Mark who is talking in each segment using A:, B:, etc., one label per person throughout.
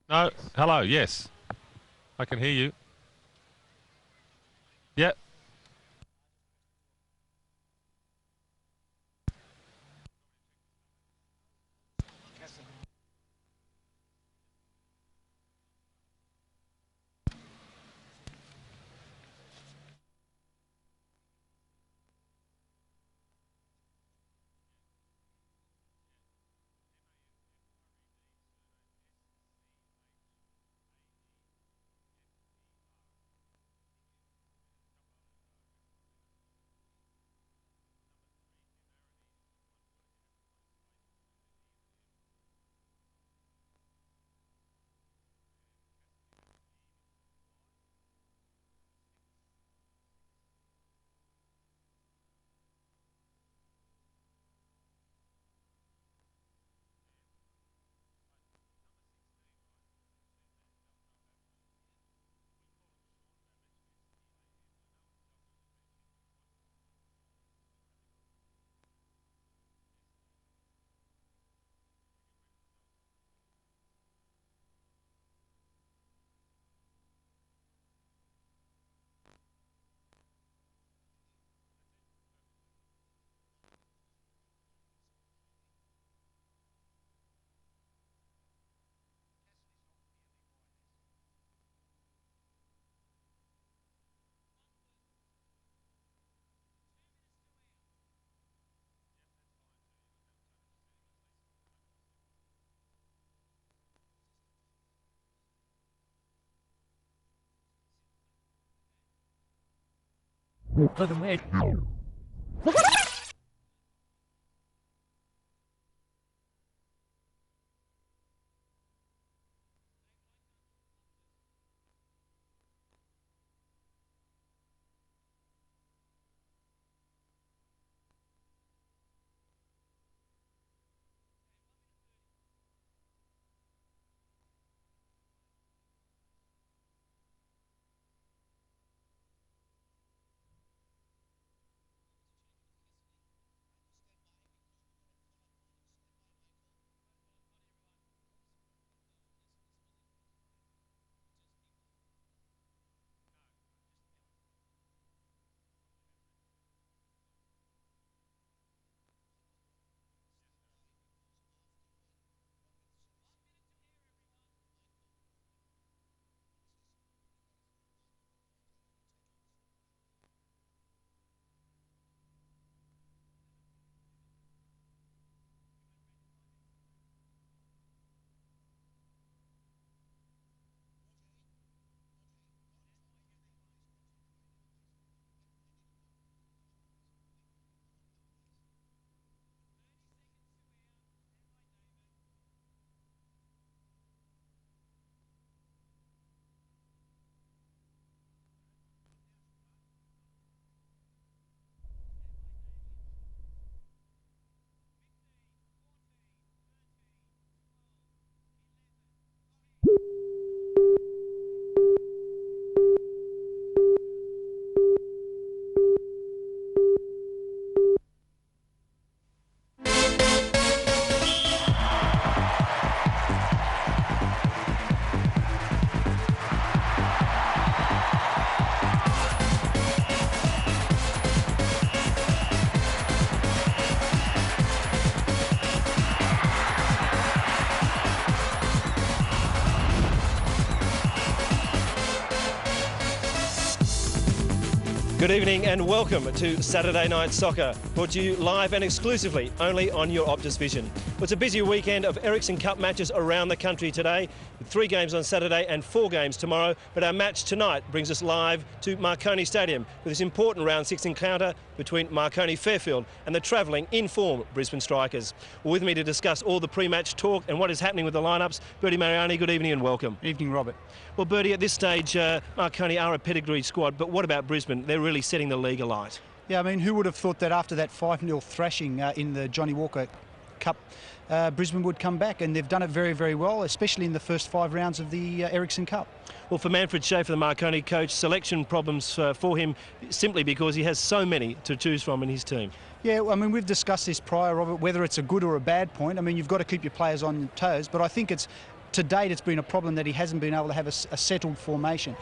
A: No, hello, yes. I can hear you. Yep.
B: Good evening and welcome to Saturday Night Soccer, brought to you live and exclusively only on your Optus Vision. It's a busy weekend of Ericsson Cup matches around the country today, with 3 games on Saturday and 4 games tomorrow, but our match tonight brings us live to Marconi Stadium with this important round 6 encounter between Marconi-Fairfield and the travelling in-form Brisbane Strikers. With me to discuss all the pre-match talk and what is happening with the lineups, Bertie Mariani, good evening and welcome.
C: Evening, Robert.
B: Well, Bertie, at this stage, Marconi are a pedigree squad, but what about Brisbane? They're really setting the league alight.
C: Yeah, I mean, who would have thought that after that 5-0 thrashing in the Johnny Walker Cup, Brisbane would come back, and they've done it very, very well, especially in the first 5 rounds of the Ericsson Cup.
B: Well, for Manfred Schaefer, the Marconi coach, selection problems for him simply because he has so many to choose from in his team.
C: Yeah, I mean, we've discussed this prior, Robert, whether it's a good or a bad point. I mean, you've got to keep your players on your toes, but I think it's to date it's been a problem that he hasn't been able to have a settled formation.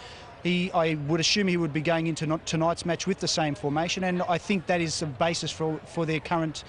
C: I would assume he would be going into tonight's match with the same formation, and I think that is a basis for their current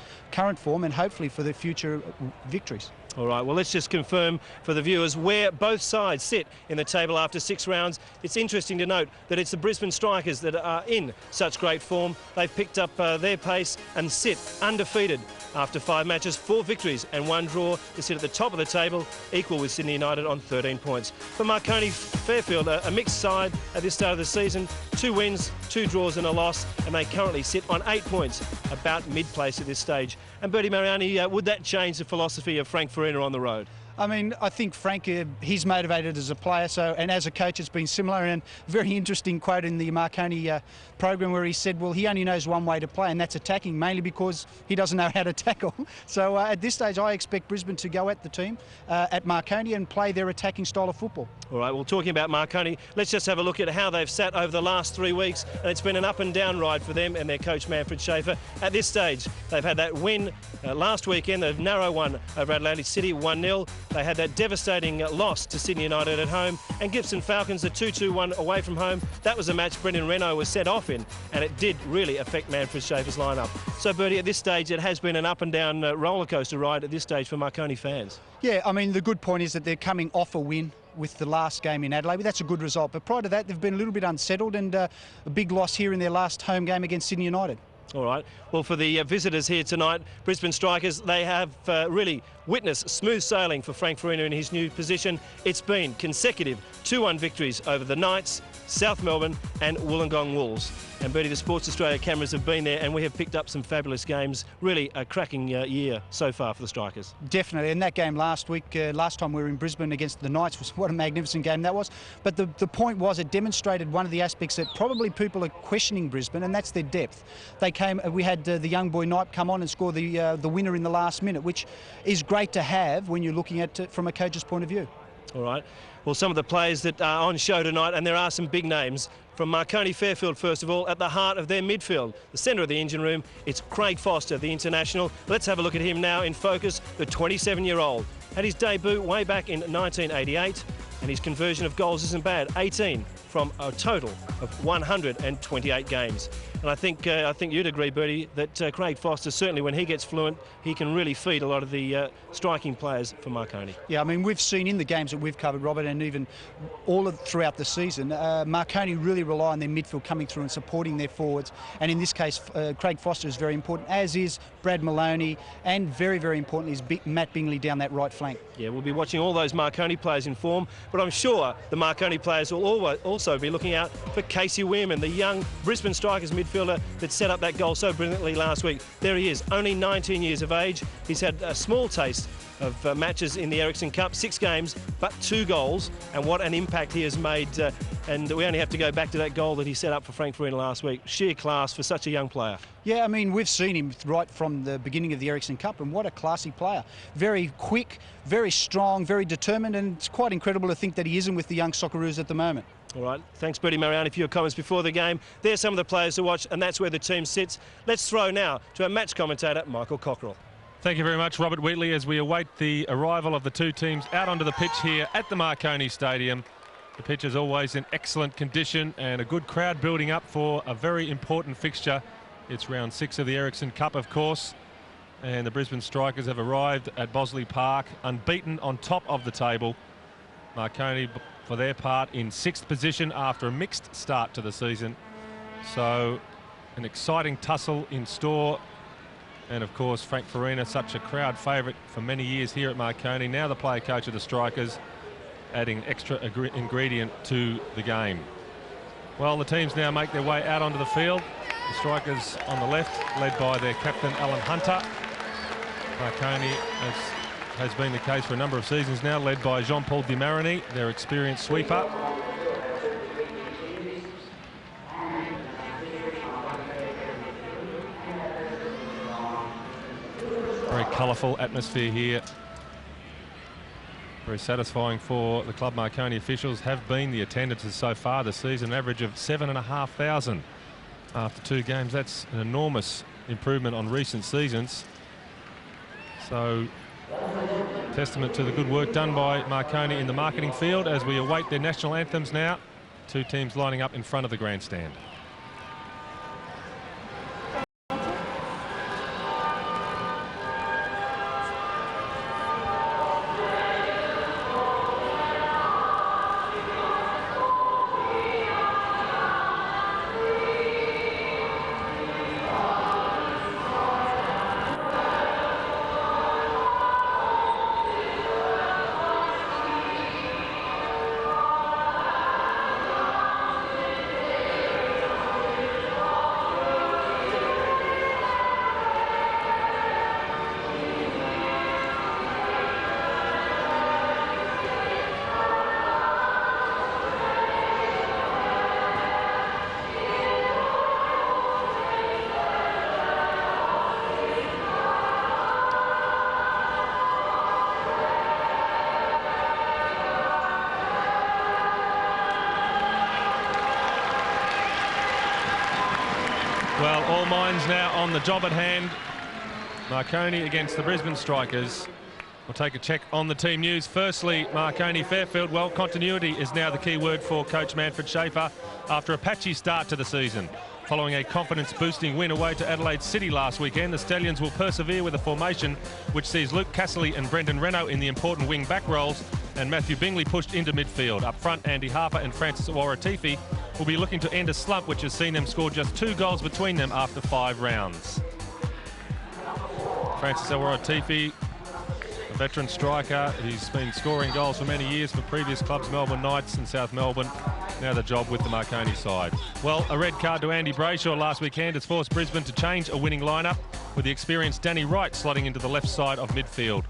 C: form and hopefully for their future victories.
B: All right, well, let's just confirm for the viewers where both sides sit in the table after 6 rounds. It's interesting to note that it's the Brisbane Strikers that are in such great form. They've picked up their pace and sit undefeated after 5 matches, 4 victories and 1 draw to sit at the top of the table, equal with Sydney United on 13 points. For Marconi-Fairfield, a mixed side at this start of the season, 2 wins, 2 draws and a loss, and they currently sit on 8 points, about mid-place at this stage. And Bertie Mariani, would that change the philosophy of Frank Farina on the road?
C: I mean, I think Frank, he's motivated as a player, and as a coach it's been similar. And very interesting quote in the Marconi program where he said, well, he only knows one way to play, and that's attacking, mainly because he doesn't know how to tackle. So at this stage I expect Brisbane to go at the team at Marconi and play their attacking style of football. All
B: right, well, talking about Marconi, let's just have a look at how they've sat over the last 3 weeks, and it's been an up and down ride for them and their coach Manfred Schaefer. At this stage they've had that win last weekend, the narrow one over Atlantic City, 1-0. They had that devastating loss to Sydney United at home, and Gibson Falcons, the 2-2-1 away from home. That was a match Brendan Renault was set off in, and it did really affect Manfred Schaefer's lineup. So, Bertie, at this stage it has been an up and down roller coaster ride at this stage for Marconi fans.
C: Yeah, I mean, the good point is that they're coming off a win with the last game in Adelaide. That's a good result, but prior to that they've been a little bit unsettled, and a big loss here in their last home game against Sydney United.
B: All right. Well, for the visitors here tonight, Brisbane Strikers, they have really witnessed smooth sailing for Frank Farina in his new position. It's been consecutive 2-1 victories over the Knights, South Melbourne and Wollongong Wolves. And Bertie, the Sports Australia cameras have been there, and we have picked up some fabulous games. Really a cracking year so far for the Strikers.
C: Definitely, and that game last week, last time we were in Brisbane against the Knights, was what a magnificent game that was. But the point was, it demonstrated one of the aspects that probably people are questioning Brisbane, and that's their depth. We had the young boy Knight come on and score the winner in the last minute, which is great to have when you're looking at it from a coach's point of view.
B: All right. Well, some of the players that are on show tonight, and there are some big names. From Marconi-Fairfield, first of all, at the heart of their midfield, the centre of the engine room, it's Craig Foster, the international. Let's have a look at him now in focus, the 27-year-old. Had his debut way back in 1988, and his conversion of goals isn't bad, 18 from a total of 128 games. And I think you'd agree, Bertie, that Craig Foster, certainly when he gets fluent, he can really feed a lot of the striking players for Marconi.
C: Yeah, I mean, we've seen in the games that we've covered, Robert, and even throughout the season, Marconi really rely on their midfield coming through and supporting their forwards. And in this case, Craig Foster is very important, as is Brad Maloney, and very, very importantly is Matt Bingley down that right flank.
B: Yeah, we'll be watching all those Marconi players in form, but I'm sure the Marconi players will also be looking out for Casey Weirman, the young Brisbane Strikers midfielder that set up that goal so brilliantly last week. There he is, only 19 years of age. He's had a small taste of matches in the Ericsson Cup, 6 games, but 2 goals, and what an impact he has made. And we only have to go back to that goal that he set up for Frank Farina last week. Sheer class for such a young player.
C: Yeah, I mean, we've seen him right from the beginning of the Ericsson Cup, and what a classy player. Very quick, very strong, very determined, and it's quite incredible to think that he isn't with the young Socceroos at the moment.
B: All right, thanks Bertie Mariani for your comments before the game. There's some of the players to watch, and that's where the team sits. Let's throw now to our match commentator, Michael Cockrell.
A: Thank you very much, Robert Wheatley, as we await the arrival of the two teams out onto the pitch here at the Marconi Stadium. The pitch is always in excellent condition and a good crowd building up for a very important fixture. It's round 6 of the Ericsson Cup, of course, and the Brisbane Strikers have arrived at Bossley Park unbeaten on top of the table. Marconi, for their part, in 6th position after a mixed start to the season. So an exciting tussle in store. And of course, Frank Farina, such a crowd favourite for many years here at Marconi, now the player coach of the Strikers, adding extra ingredient to the game. Well, the teams now make their way out onto the field. The Strikers on the left, led by their captain, Alan Hunter. Marconi, as has been the case for a number of seasons now, led by Jean-Paul Dimarani, their experienced sweeper. Very colourful atmosphere here. Very satisfying for the club. Marconi officials have been the attendances so far this season, an average of 7,500 after 2 games. That's an enormous improvement on recent seasons. So Testament to the good work done by Marconi in the marketing field as we await their national anthems now. Two teams lining up in front of the grandstand. Well, all minds now on the job at hand. Marconi against the Brisbane Strikers. We'll take a check on the team news. Firstly, Marconi-Fairfield. Well, continuity is now the key word for coach Manfred Schaefer after a patchy start to the season. Following a confidence-boosting win away to Adelaide City last weekend, the Stallions will persevere with a formation which sees Luke Casserly and Brendan Renault in the important wing-back roles and Matthew Bingley pushed into midfield. Up front, Andy Harper and Francis Awaratifi will be looking to end a slump which has seen them score just 2 goals between them after 5 rounds. Francis Awaratifi, a veteran striker who's been scoring goals for many years for previous clubs, Melbourne Knights and South Melbourne. Now the job with the Marconi side. Well, a red card to Andy Brayshaw last weekend has forced Brisbane to change a winning lineup with the experienced Danny Wright slotting into the left side of midfield.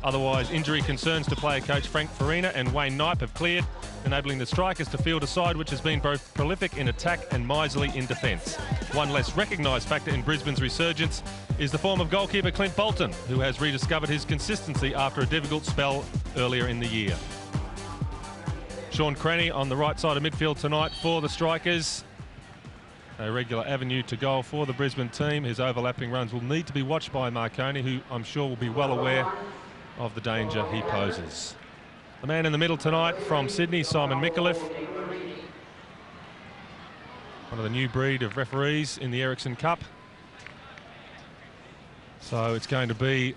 A: Otherwise, injury concerns to player coach Frank Farina and Wayne Knipe have cleared, enabling the Strikers to field a side which has been both prolific in attack and miserly in defence. One less recognised factor in Brisbane's resurgence is the form of goalkeeper Clint Bolton, who has rediscovered his consistency after a difficult spell earlier in the year. Sean Cranny on the right side of midfield tonight for the Strikers. A regular avenue to goal for the Brisbane team. His overlapping runs will need to be watched by Marconi, who I'm sure will be well aware of the danger he poses. The man in the middle tonight from Sydney, Simon Micallef. One of the new breed of referees in the Ericsson Cup. So it's going to be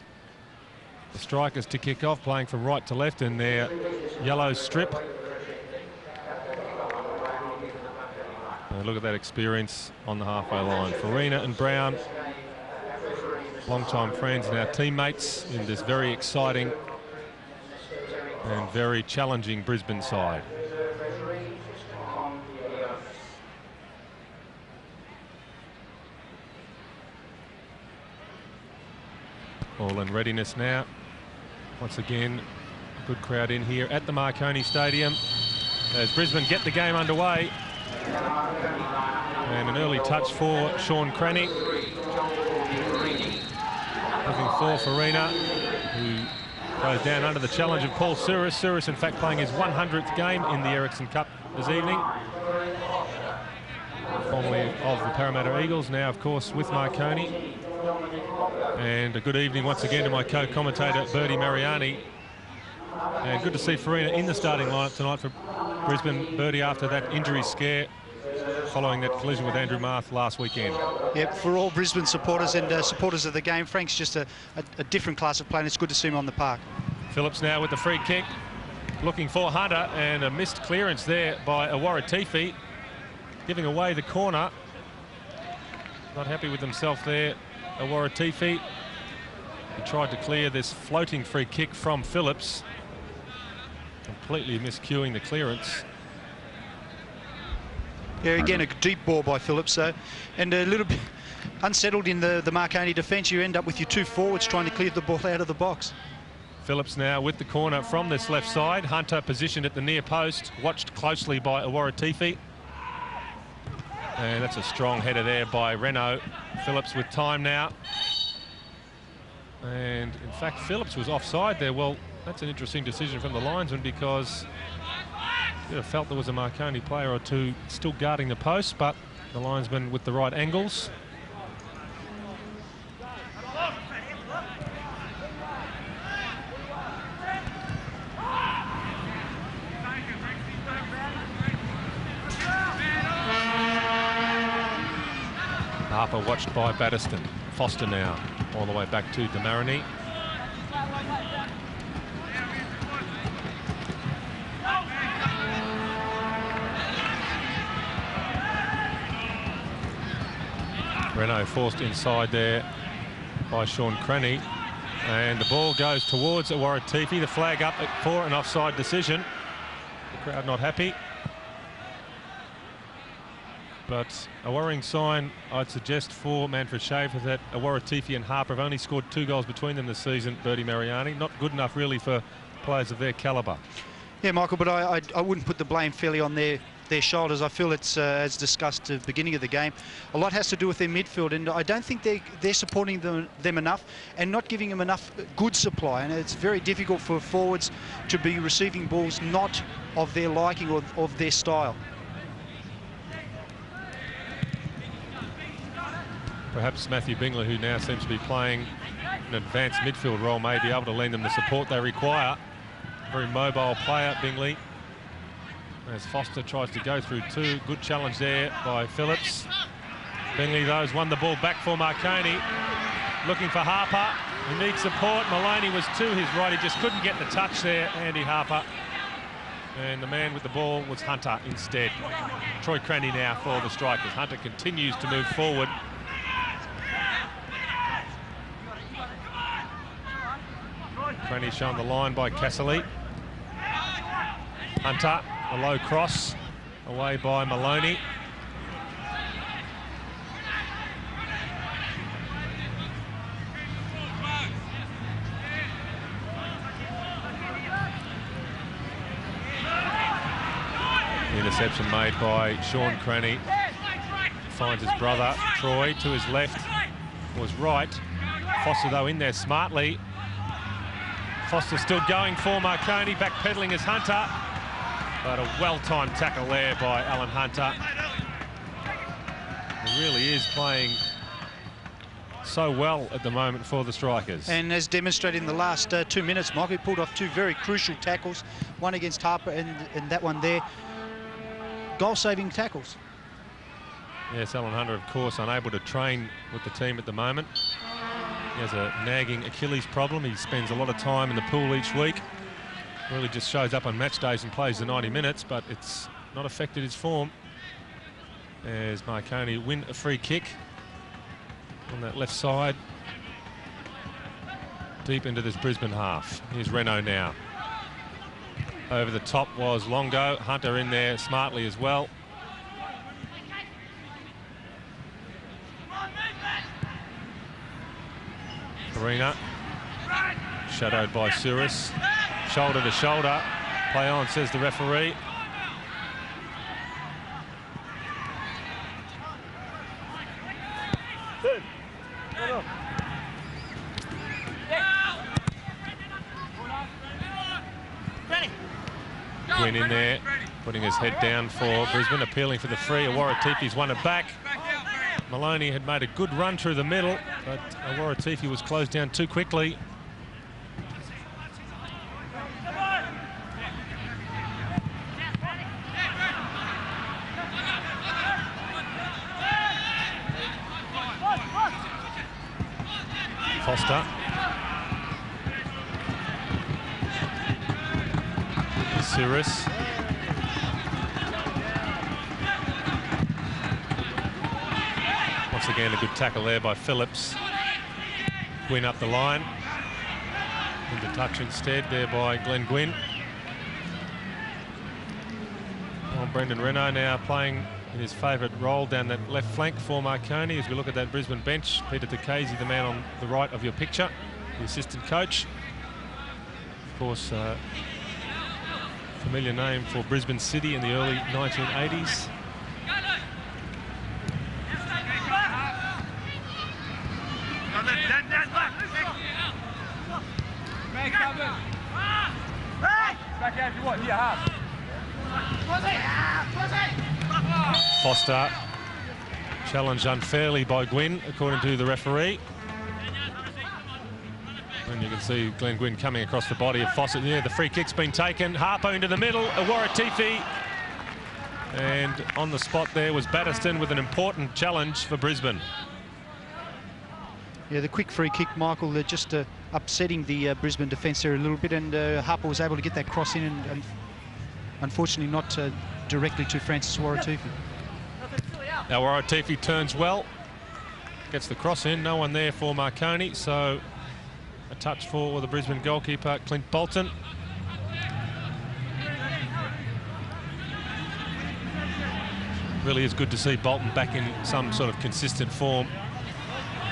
A: the Strikers to kick off, playing from right to left in their yellow strip. And look at that experience on the halfway line. Farina and Brown, long-time friends, now teammates in this very exciting and very challenging Brisbane side. All in readiness now. Once again, a good crowd in here at the Marconi Stadium as Brisbane get the game underway. And an early touch for Sean Cranny. Looking for Farina, who goes down under the challenge of Paul Souris. Souris, in fact, playing his 100th game in the Ericsson Cup this evening. Formerly of the Parramatta Eagles, now, of course, with Marconi. And a good evening once again to my co-commentator, Bertie Mariani. And good to see Farina in the starting lineup tonight for Brisbane. Bertie, after that injury scare following that collision with Andrew Marth last weekend.
C: Yep, for all Brisbane supporters and supporters of the game, Frank's just a different class of player, and it's good to see him on the park.
A: Phillips now with the free kick, looking for Hunter, and a missed clearance there by Awaratifi, giving away the corner. Not happy with himself there, Awaratifi. He tried to clear this floating free kick from Phillips, completely miscuing the clearance.
C: Yeah, again, a deep ball by Phillips, and a little bit unsettled in the Marconi defence. You end up with your 2 forwards trying to clear the ball out of the box.
A: Phillips now with the corner from this left side. Hunter positioned at the near post, watched closely by Awaratifi. And that's a strong header there by Renault. Phillips with time now. And in fact, Phillips was offside there. Well, that's an interesting decision from the linesman, because I felt there was a Marconi player or two still guarding the post, but the linesman with the right angles. Harper watched by Batterston. Foster now all the way back to Demarini. Renault forced inside there by Sean Crenny, and the ball goes towards Awaratifi. The flag up for an offside decision. The crowd not happy, but a worrying sign, I'd suggest, for Manfred Schaefer that Awaratifi and Harper have only scored 2 goals between them this season. Bertie Mariani, not good enough really for players of their calibre.
C: Yeah, Michael, but I wouldn't put the blame fairly on their shoulders. I feel it's, as discussed at the beginning of the game, a lot has to do with their midfield, and I don't think they're supporting them enough and not giving them enough good supply. And it's very difficult for forwards to be receiving balls not of their liking or of their style.
A: Perhaps Matthew Bingley, who now seems to be playing an advanced midfield role, may be able to lend them the support they require. Very mobile player, Bingley. As Foster tries to go through 2. Good challenge there by Phillips. Bingley, though, has won the ball back for Marconi. Looking for Harper, who needs support. Maloney was to his right. He just couldn't get the touch there, Andy Harper. And the man with the ball was Hunter instead. Troy Cranny now for the Strikers. Hunter continues to move forward. Cranny shown the line by Casserly. Hunter, a low cross, away by Maloney. Interception made by Sean Cranny. Finds his brother, Troy, to his left, was right. Foster, though, in there smartly. Foster still going for Marconi, backpedaling as Hunter. But a well-timed tackle there by Alan Hunter. He really is playing so well at the moment for the Strikers.
C: And as demonstrated in the last 2 minutes, Mike, he pulled off 2 very crucial tackles, one against Harper and that one there. Goal-saving tackles.
A: Yes, Alan Hunter, of course, unable to train with the team at the moment. He has a nagging Achilles problem. He spends a lot of time in the pool each week. Really just shows up on match days and plays the 90 minutes, but it's not affected his form. As Marconi win a free kick on that left side, deep into this Brisbane half. Here's Renault now. Over the top was Longo. Hunter in there smartly as well. Farina, shadowed by Suris. Shoulder to shoulder. Play on, says the referee. Gwynn in there, putting his head down for Brisbane, appealing for the free. Awaratifi's won it back. Maloney had made a good run through the middle, but Awaratifi was closed down too quickly. Foster. Cyrus. Once again, a good tackle there by Phillips. Gwynn up the line. Into touch instead there by Glenn Gwynn. Well, Brendan Renault now playing in his favourite role down that left flank for Marconi. As we look at that Brisbane bench, Peter Tukasi, the man on the right of your picture, the assistant coach. Of course, familiar name for Brisbane City in the early 1980s. Foster challenged unfairly by Gwynn, according to the referee. And you can see Glenn Gwynn coming across the body of Foster. Yeah, the free kick's been taken. Harper into the middle. Awaratifi And on the spot there was Batterston with an important challenge for Brisbane.
C: Yeah, the quick free kick, Michael, just upsetting the Brisbane defence there a little bit, and Harper was able to get that cross in, and unfortunately not directly to Francis Waratifi.
A: Now Waratifi turns well, gets the cross in, no one there for Marconi, so a touch for the Brisbane goalkeeper, Clint Bolton. Really is good to see Bolton back in some sort of consistent form.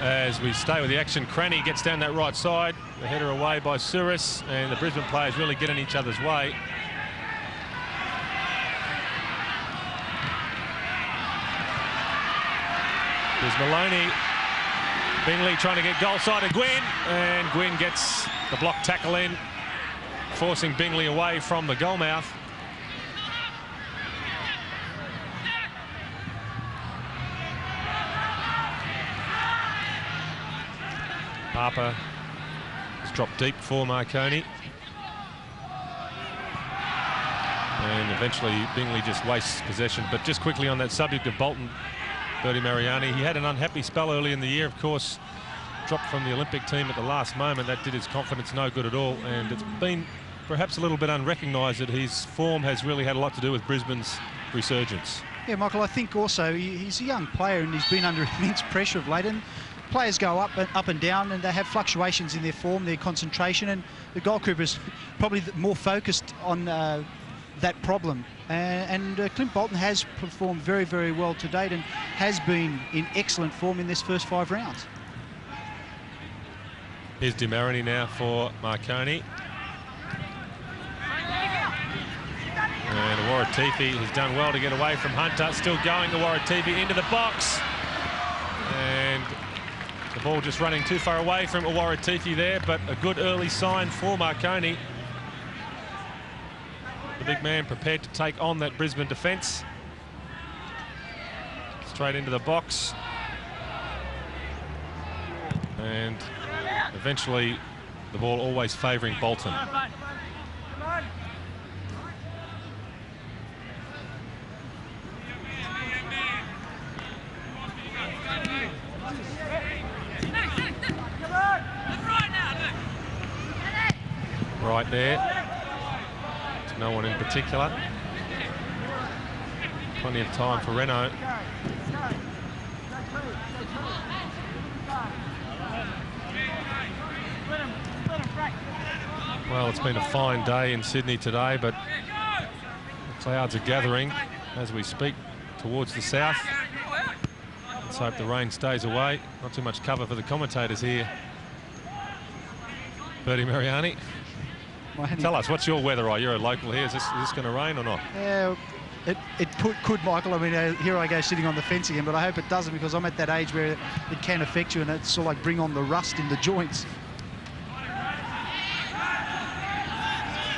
A: As we stay with the action, Cranny gets down that right side, the header away by Suris, and the Brisbane players really get in each other's way. There's Maloney, Bingley trying to get goal side of Gwynn, and Gwynn gets the block tackle in, forcing Bingley away from the goal mouth. Harper has dropped deep for Marconi. And eventually Bingley just wastes possession. But just quickly on that subject of Bolton, Bertie Mariani, he had an unhappy spell early in the year, of course, dropped from the Olympic team at the last moment. That did his confidence no good at all, and it's been perhaps a little bit unrecognised that his form has really had a lot to do with Brisbane's resurgence.
C: Yeah, Michael, I think also he's a young player and he's been under immense pressure of late, and players go up and down, and they have fluctuations in their form, their concentration, and the goalkeeper's probably more focused on that problem. And Clint Bolton has performed very, very well to date and has been in excellent form in this first 5 rounds.
A: Here's Demarani now for Marconi. And Waratifi has done well to get away from Hunter. Still going to Waratifi into the box. And the ball just running too far away from Waratifi there, but a good early sign for Marconi. The big man prepared to take on that Brisbane defence. Straight into the box. And eventually the ball always favouring Bolton. Right there, to no one in particular. Plenty of time for Renault. Well, it's been a fine day in Sydney today, but the clouds are gathering as we speak towards the south. Let's hope the rain stays away. Not too much cover for the commentators here. Bertie Mariani. Tell us, what's your weather eye? You're a local here. Is this going to rain or not?
C: Yeah, it could, Michael. I mean, here I go sitting on the fence again, but I hope it doesn't, because I'm at that age where it can affect you, and it's sort of like bring on the rust in the joints.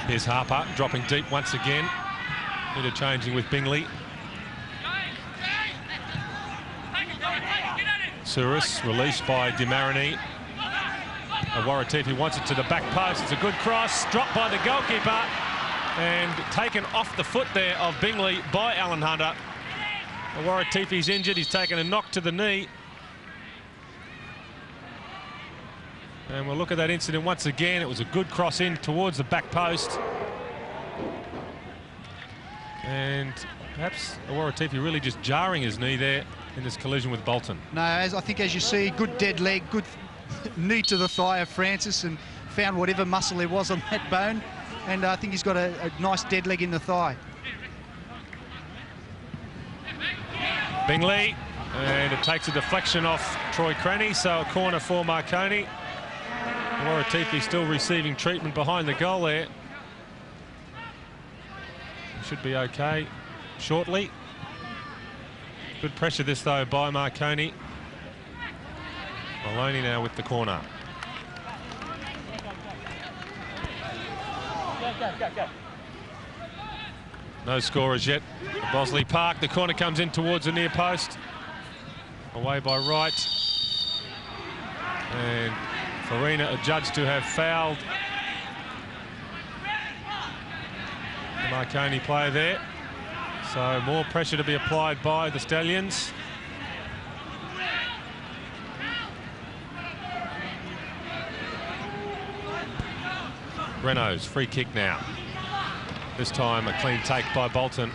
A: Here's Harper dropping deep once again. Interchanging with Bingley. Suris released by Demarani. Waratifi wants it to the back post. It's a good cross, dropped by the goalkeeper and taken off the foot there of Bingley by Alan Hunter. Waratifi's injured. He's taken a knock to the knee. And we'll look at that incident once again. It was a good cross in towards the back post. And perhaps Waratifi really just jarring his knee there in this collision with Bolton.
C: No, I think as you see, good dead leg, good knee to the thigh of Francis, and found whatever muscle there was on that bone, and I think he's got a nice dead leg in the thigh.
A: Bingley, and it takes a deflection off Troy Cranny, so a corner for Marconi. Waratifi still receiving treatment behind the goal there. Should be okay shortly. Good pressure this though by Marconi. Maloney now with the corner. No scorers yet at Bossley Park. The corner comes in towards the near post. Away by Wright. And Farina adjudged to have fouled the Marconi player there. So more pressure to be applied by the Stallions. Renault's free kick now. This time a clean take by Bolton.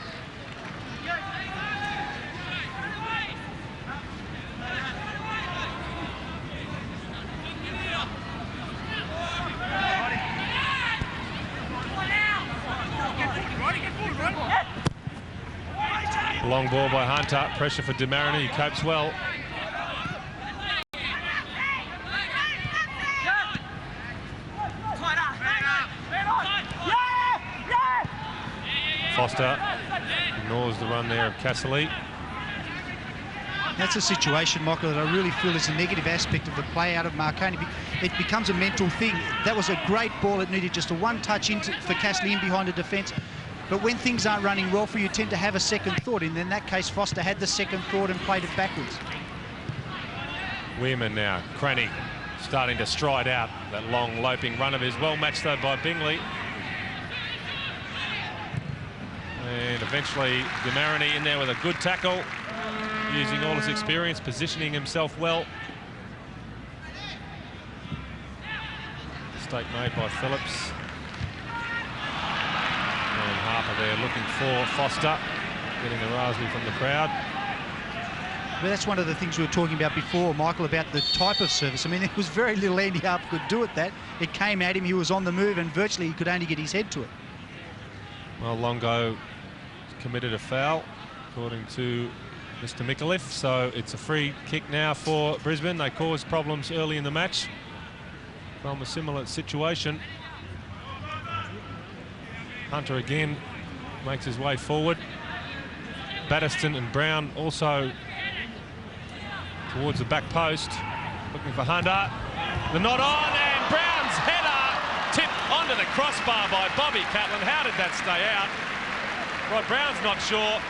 A: Long ball by Hunter, pressure for Demarani, he copes well. Foster ignores the run there of Casserly.
C: That's a situation, Michael, that I really feel is a negative aspect of the play out of Marconi. It becomes a mental thing. That was a great ball. It needed just a one-touch for Casserly in behind the defence. But when things aren't running well for you, you tend to have a second thought. And in that case, Foster had the second thought and played it backwards.
A: Weirman now, Cranny starting to stride out. That long loping run of his, well matched though by Bingley. And eventually Demarani in there with a good tackle, using all his experience, positioning himself well. Mistake made by Phillips. And Harper there looking for Foster, getting the raspberry from the crowd.
C: Well, that's one of the things we were talking about before, Michael, about the type of service. I mean, there was very little Andy Harper could do at that. It came at him, he was on the move, and virtually he could only get his head to it.
A: Well, Longo committed a foul, according to Mr. Micallef, so it's a free kick now for Brisbane. They caused problems early in the match from a similar situation. Hunter again makes his way forward. Batterston and Brown also towards the back post, looking for Hunter. The not on, and Brown's header tipped onto the crossbar by Bobby Catlin. How did that stay out? Rod Brown's not sure.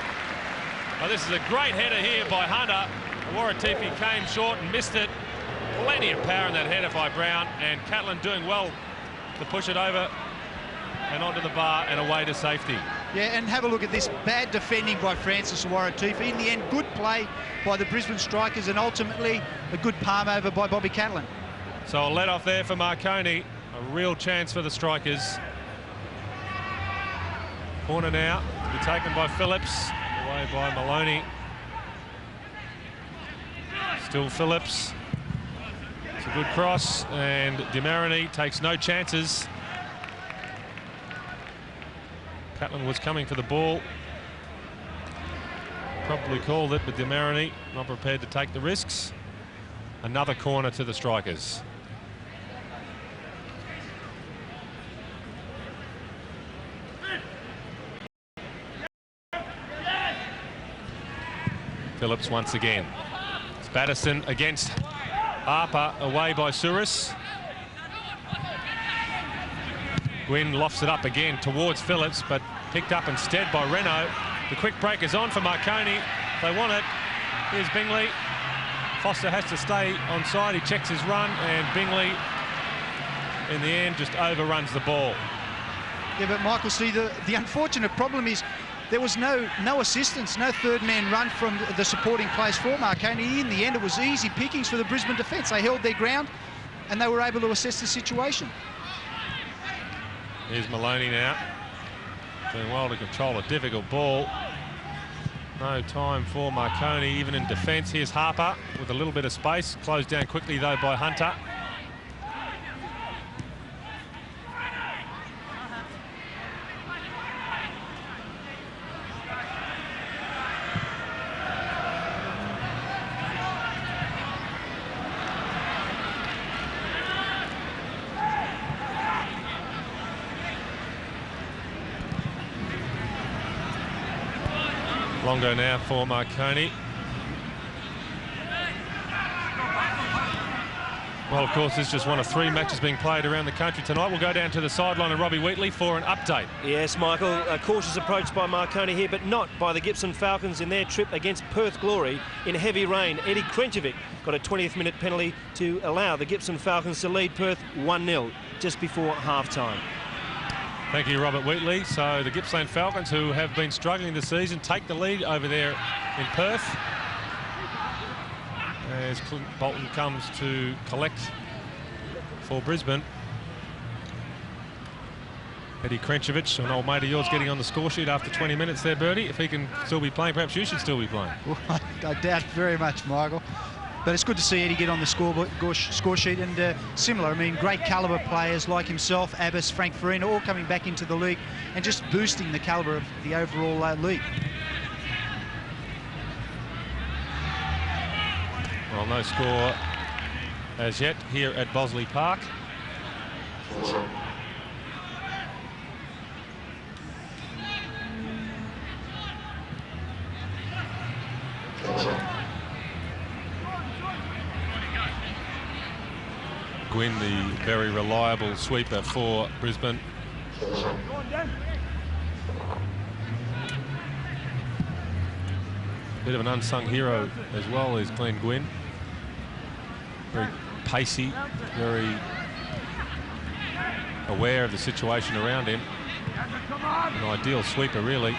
A: Well, this is a great header here by Hunter. Waratipi came short and missed it. Plenty of power in that header by Brown, and Catlin doing well to push it over and onto the bar and away to safety.
C: Yeah, and have a look at this bad defending by Francis Waratipi. In the end, good play by the Brisbane strikers, and ultimately a good palm over by Bobby Catlin.
A: So a let off there for Marconi. A real chance for the strikers. Corner now to be taken by Phillips, away by Maloney. Still Phillips. It's a good cross, and Demarani takes no chances. Catlin was coming for the ball. Probably called it, but Demarani not prepared to take the risks. Another corner to the strikers. Phillips once again. It's Batterston against Harper, away by Souris. Gwynn lofts it up again towards Phillips, but picked up instead by Renault. The quick break is on for Marconi. They want it. Here's Bingley. Foster has to stay on side. He checks his run, and Bingley, in the end, just overruns the ball.
C: Yeah, but Michael, see, the unfortunate problem is there was no assistance, no third man run from the supporting players for Marconi. In the end, it was easy pickings for the Brisbane defence. They held their ground, and they were able to assess the situation.
A: Here's Maloney now, doing well to control a difficult ball. No time for Marconi, even in defence. Here's Harper with a little bit of space. Closed down quickly, though, by Hunter. Longo now for Marconi. Well, of course, this is just one of 3 matches being played around the country tonight. We'll go down to the sideline of Robbie Wheatley for an update.
B: Yes, Michael, a cautious approach by Marconi here, but not by the Gippsland Falcons in their trip against Perth Glory in heavy rain. Eddie Krenkovic got a 20th minute penalty to allow the Gippsland Falcons to lead Perth 1-0 just before half-time.
A: Thank you, Robert Wheatley. So the Gippsland Falcons, who have been struggling this season, take the lead over there in Perth. As Clint Bolton comes to collect for Brisbane. Eddie Krenchevich, an old mate of yours, getting on the score sheet after 20 minutes there, Bertie. If he can still be playing, perhaps you should still be playing.
C: Well, I doubt very much, Michael. But it's good to see Eddie get on the score sheet, and similar. I mean, great calibre players like himself, Abbas, Frank Farina, all coming back into the league and just boosting the calibre of the overall league.
A: Well, no score as yet here at Bossley Park. Gwynn, the very reliable sweeper for Brisbane. Bit of an unsung hero as well is Glenn Gwynn. Very pacey, very aware of the situation around him. An ideal sweeper, really.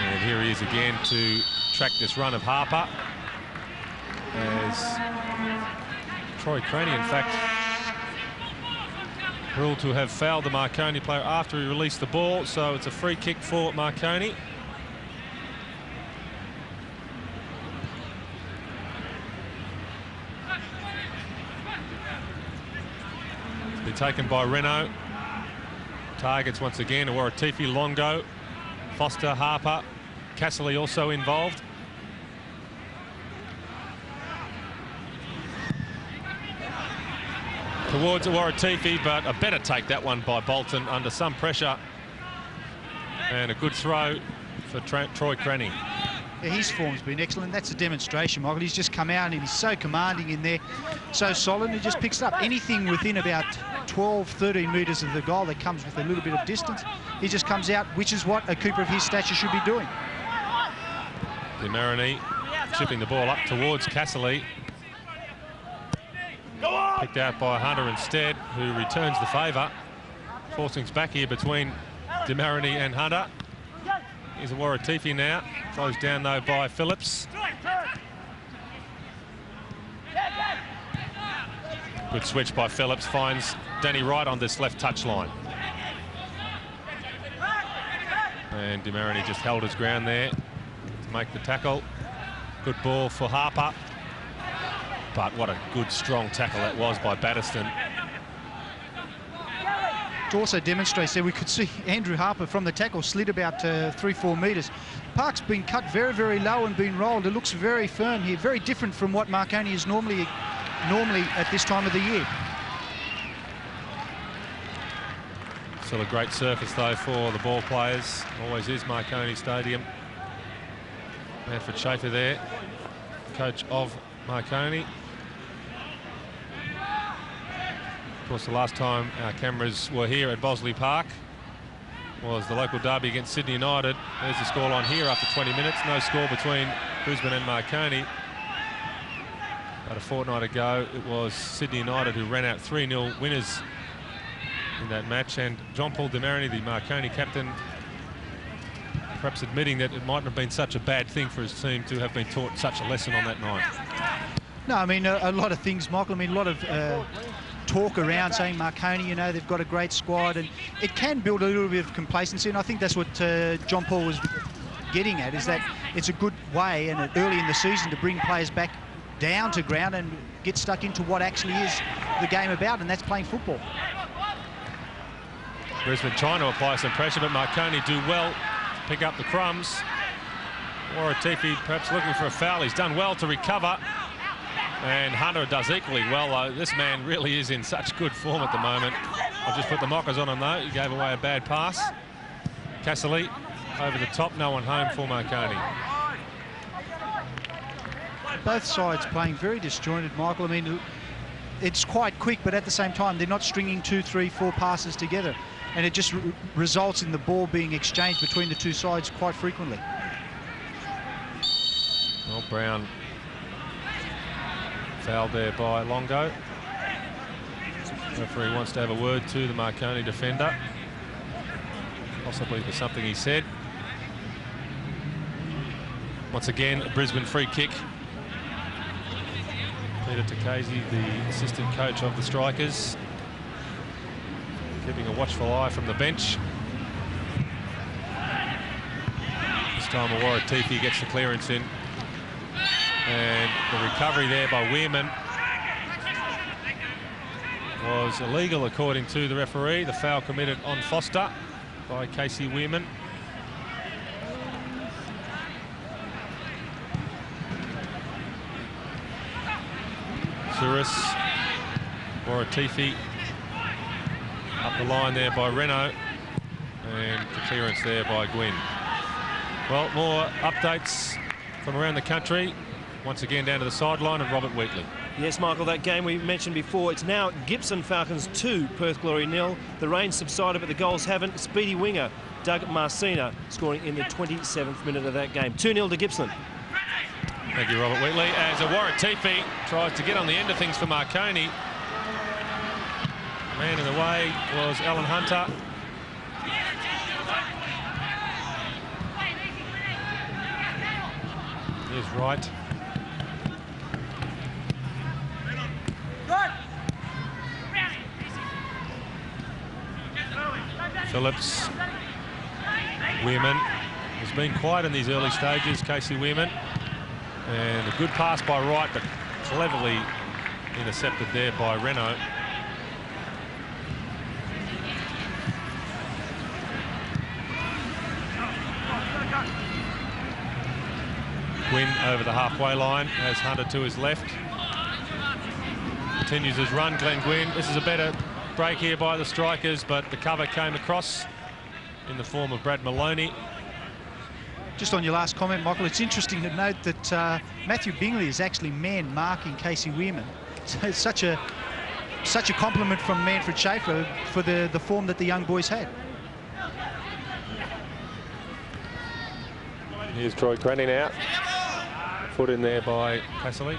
A: And here he is again to track this run of Harper. As Troy Craney, in fact, ruled to have fouled the Marconi player after he released the ball, so it's a free kick for Marconi. It's been taken by Renault. Targets once again Waratifi, Longo, Foster, Harper, Casserly also involved. Towards Waratifi, but a better take that one by Bolton under some pressure. And a good throw for Troy Craney.
C: Yeah, his form's been excellent. That's a demonstration, Michael. He's just come out and he's so commanding in there, so solid, and he just picks up anything within about 12, 13 metres of the goal that comes with a little bit of distance. He just comes out, which is what a Cooper of his stature should be doing.
A: DeMarini chipping the ball up towards Casserly. Picked out by Hunter instead, who returns the favour. Forcing's back here between DeMarini and Hunter. Here's a Waratifi now. Closed down though by Phillips. Good switch by Phillips, finds Danny Wright on this left touch line. And DeMarini just held his ground there to make the tackle. Good ball for Harper. But what a good, strong tackle that was by Batterston.
C: It also demonstrates there we could see Andrew Harper from the tackle slid about 3-4 metres. Park's been cut very, very low and been rolled. It looks very firm here, very different from what Marconi is normally at this time of the year.
A: Still a great surface though for the ball players. Always is Marconi Stadium. Manfred Schaefer there, coach of Marconi. Of course, the last time our cameras were here at Bossley Park was the local derby against Sydney United. There's the scoreline here after 20 minutes. No score between Brisbane and Marconi. About a fortnight ago, it was Sydney United who ran out 3-0 winners in that match. And John Paul DeMarini, the Marconi captain, perhaps admitting that it mightn't have been such a bad thing for his team to have been taught such a lesson on that night.
C: No, I mean, a lot of things, Michael. I mean, a lot of talk around saying Marconi, you know, they've got a great squad, and it can build a little bit of complacency, and I think that's what John Paul was getting at, is that it's a good way and early in the season to bring players back down to ground and get stuck into what actually is the game about, and that's playing football.
A: Brisbane trying to apply some pressure, but Marconi do well to pick up the crumbs. Waratifi perhaps looking for a foul. He's done well to recover. And Hunter does equally well. This man really is in such good form at the moment. I'll just put the mockers on him though. He gave away a bad pass. Casserly over the top, no one home for Marconi.
C: Both sides playing very disjointed, Michael. I mean, it's quite quick, but at the same time, they're not stringing 2, 3, 4 passes together. And it just results in the ball being exchanged between the two sides quite frequently.
A: Well, Brown fouled there by Longo. Referee wants to have a word to the Marconi defender. Possibly for something he said. Once again, a Brisbane free kick. Peter Takesi, the assistant coach of the Strikers, keeping a watchful eye from the bench. This time Waratifi gets the clearance in. And the recovery there by Weirman was illegal according to the referee. The foul committed on Foster by Casey Weirman. Suris, Waratifi, up the line there by Renault, and the clearance there by Gwynn. Well, more updates from around the country. Once again down to the sideline of Robert Wheatley.
B: Yes, Michael, that game we mentioned before, it's now Gibson Falcons 2, Perth Glory 0. The rain subsided, but the goals haven't. Speedy winger Doug Marcina scoring in the 27th minute of that game. 2-0 to Gippsland.
A: Thank you, Robert Wheatley. As a Waratifi tries to get on the end of things for Marconi. Man in the way was Alan Hunter. Here's Wright. Phillips. Weirman has been quiet in these early stages, Casey Weirman. And a good pass by Wright, but cleverly intercepted there by Renault. Gwynn over the halfway line, has Hunter to his left. Continues his run, Glenn Gwynn. This is a better break here by the Strikers, but the cover came across in the form of Brad Maloney.
C: Just on your last comment, Michael, it's interesting to note that Matthew Bingley is actually man marking Casey Weirman. So it's such a compliment from Manfred Schaefer for the form that the young boys had.
A: Here's Troy Crenny now. Foot in there by Cassidy.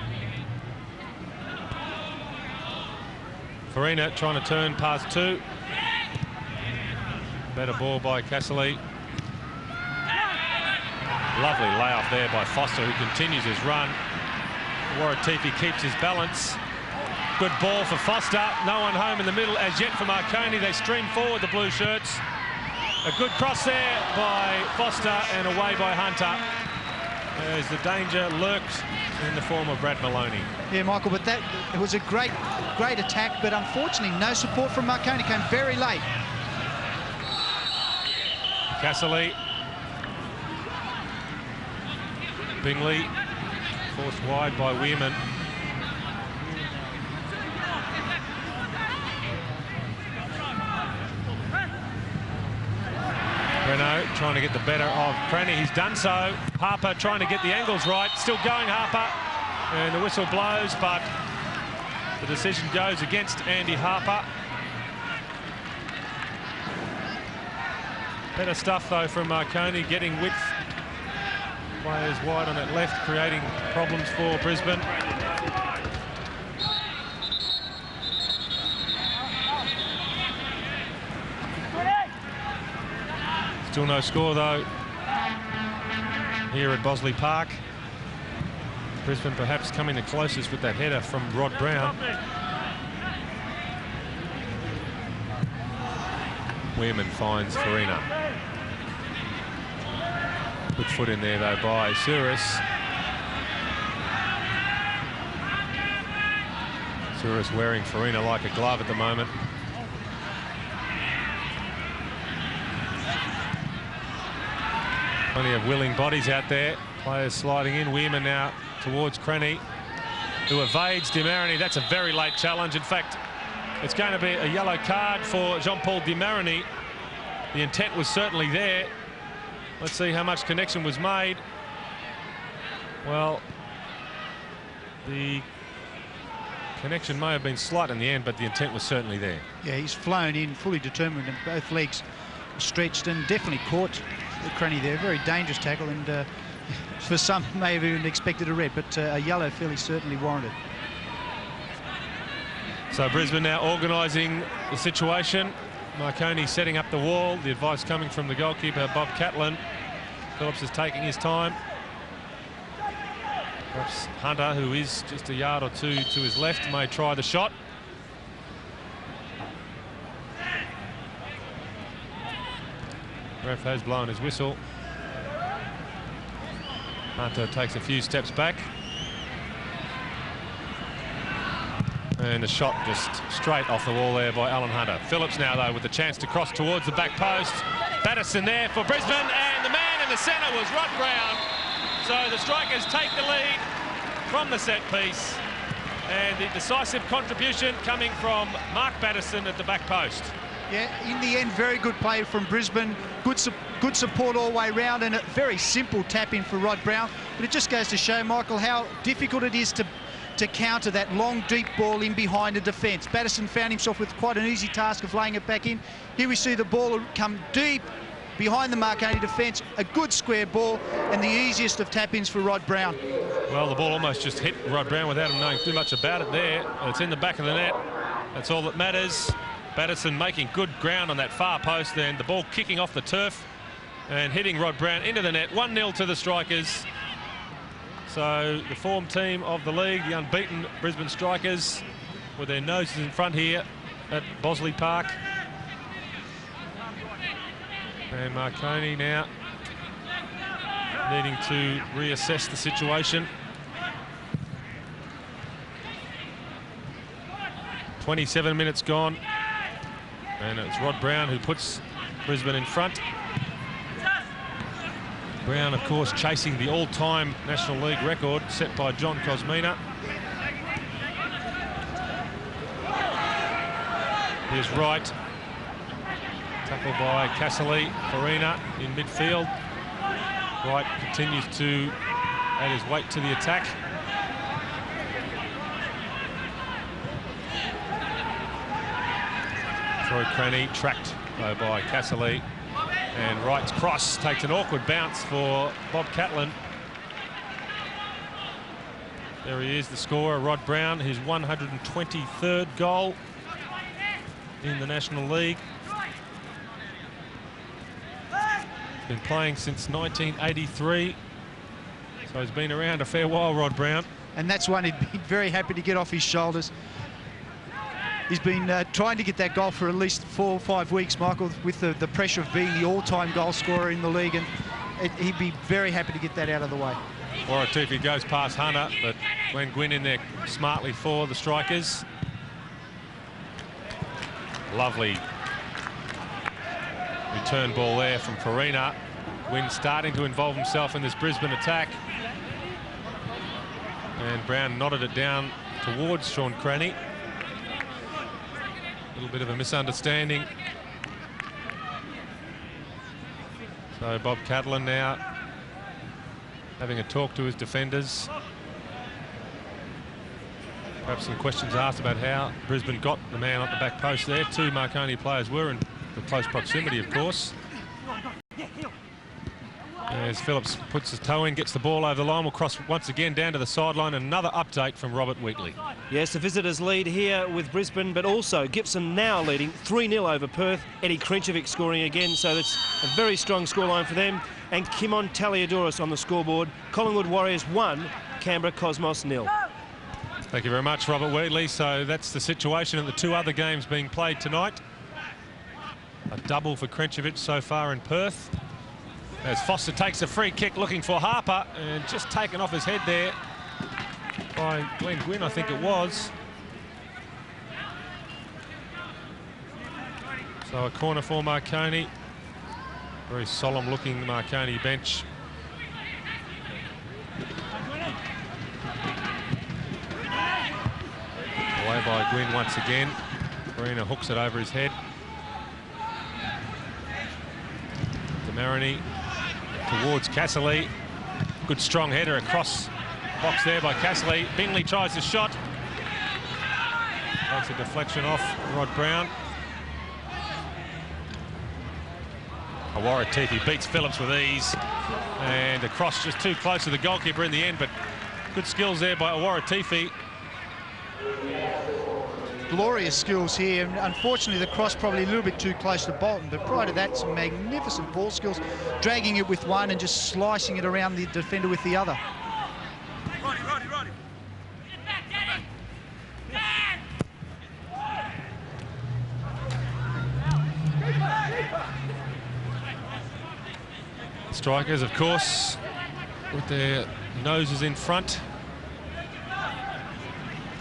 A: Farina trying to turn past two. Better ball by Cassidy. Lovely layoff there by Foster, who continues his run. Waratifi keeps his balance. Good ball for Foster. No one home in the middle as yet for Marconi. They stream forward, the blue shirts. A good cross there by Foster and away by Hunter, as the danger lurks in the form of Brad Maloney.
C: Yeah, Michael, but it was a great attack, but unfortunately no support from Marconi. Came very late.
A: Cassidy. Bingley forced wide by Weirman. Renault trying to get the better of Cranny. He's done so. Harper trying to get the angles right. Still going, Harper. And the whistle blows, but the decision goes against Andy Harper. Better stuff, though, from Marconi, getting width. Players wide on that left, creating problems for Brisbane. Still no score, though, here at Bossley Park. Brisbane perhaps coming the closest with that header from Rod Brown. Weirman finds Farina. Good foot in there, though, by Suris. Suris wearing Farina like a glove at the moment. Plenty of willing bodies out there. Players sliding in. Weirman now towards Crenny, who evades Demarani. That's a very late challenge. In fact, it's going to be a yellow card for Jean-Paul Demarani. The intent was certainly there. Let's see how much connection was made. Well, the connection may have been slight in the end, but the intent was certainly there.
C: Yeah, he's flown in, fully determined, and both legs stretched, and definitely caught the Crenny there. Very dangerous tackle, and for some may have even expected a red, but a yellow fairly certainly warranted.
A: So Brisbane now organising the situation. Marconi setting up the wall. The advice coming from the goalkeeper, Bob Catlin. Phillips is taking his time. Perhaps Hunter, who is just a yard or two to his left, may try the shot. Ref has blown his whistle. Hunter takes a few steps back. And a shot just straight off the wall there by Alan Hunter. Phillips now, though, with the chance to cross towards the back post. Batterson there for Brisbane, and the man in the centre was Rod Brown. So the Strikers take the lead from the set piece. And the decisive contribution coming from Mark Batterson at the back post.
C: Yeah, in the end, very good play from Brisbane. Good support all the way round, and a very simple tap-in for Rod Brown. But it just goes to show, Michael, how difficult it is to counter that long, deep ball in behind the defence. Batterson found himself with quite an easy task of laying it back in. Here we see the ball come deep behind the Marconi defence. A good square ball, and the easiest of tap-ins for Rod Brown.
A: Well, the ball almost just hit Rod Brown without him knowing too much about it there. It's in the back of the net. That's all that matters. Batterson making good ground on that far post, then the ball kicking off the turf and hitting Rod Brown into the net. 1-0 to the Strikers. So the form team of the league, the unbeaten Brisbane Strikers, with their noses in front here at Bossley Park. And Marconi now needing to reassess the situation. 27 minutes gone. And it's Rod Brown who puts Brisbane in front. Brown, of course, chasing the all-time National League record set by John Cosmina. Here's Wright. Tackled by Cassidy. Farina in midfield. Wright continues to add his weight to the attack. Troy Cranny tracked though by Cassidy. And Wright's cross takes an awkward bounce for Bob Catlin. There he is, the scorer, Rod Brown, his 123rd goal in the National League. He's been playing since 1983, so he's been around a fair while, Rod Brown.
C: And that's one he'd be very happy to get off his shoulders. He's been trying to get that goal for at least 4 or 5 weeks, Michael, with the pressure of being the all-time goal scorer in the league, and he'd be very happy to get that out of the way.
A: Waratufi goes past Hunter, but Glenn Gwynn in there smartly for the Strikers. Lovely return ball there from Farina. Gwynn starting to involve himself in this Brisbane attack. And Brown nodded it down towards Sean Cranny. A little bit of a misunderstanding. So Bob Catlin now having a talk to his defenders. Perhaps some questions asked about how Brisbane got the man on the back post there. 2 Marconi players were in the close proximity, of course. As Phillips puts his toe in, gets the ball over the line, will cross once again down to the sideline. Another update from Robert Wheatley.
B: Yes, the visitors lead here with Brisbane, but also Gibson now leading 3-0 over Perth. Eddie Krincevic scoring again, so that's a very strong scoreline for them. And Kimon Taliadoris on the scoreboard. Collingwood Warriors 1, Canberra Cosmos 0.
A: Thank you very much, Robert Wheatley. So that's the situation in the 2 other games being played tonight. A double for Krincevic so far in Perth. As Foster takes a free kick looking for Harper, and just taken off his head there by Glenn Gwynn, I think it was. So a corner for Marconi. Very solemn looking Marconi bench. Away by Gwynn once again. Farina hooks it over his head. Marini towards Cassidy. Good strong header across box there by Cassidy. Bingley tries the shot. Takes a deflection off Rod Brown. Waratifi beats Phillips with ease. And a cross just too close to the goalkeeper in the end, but good skills there by Waratifi.
C: glorious skills here. And unfortunately, the cross probably a little bit too close to Bolton, but prior to that, some magnificent ball skills, dragging it with one and just slicing it around the defender with the other.
D: Roddy.
A: Strikers, of course, with their noses in front.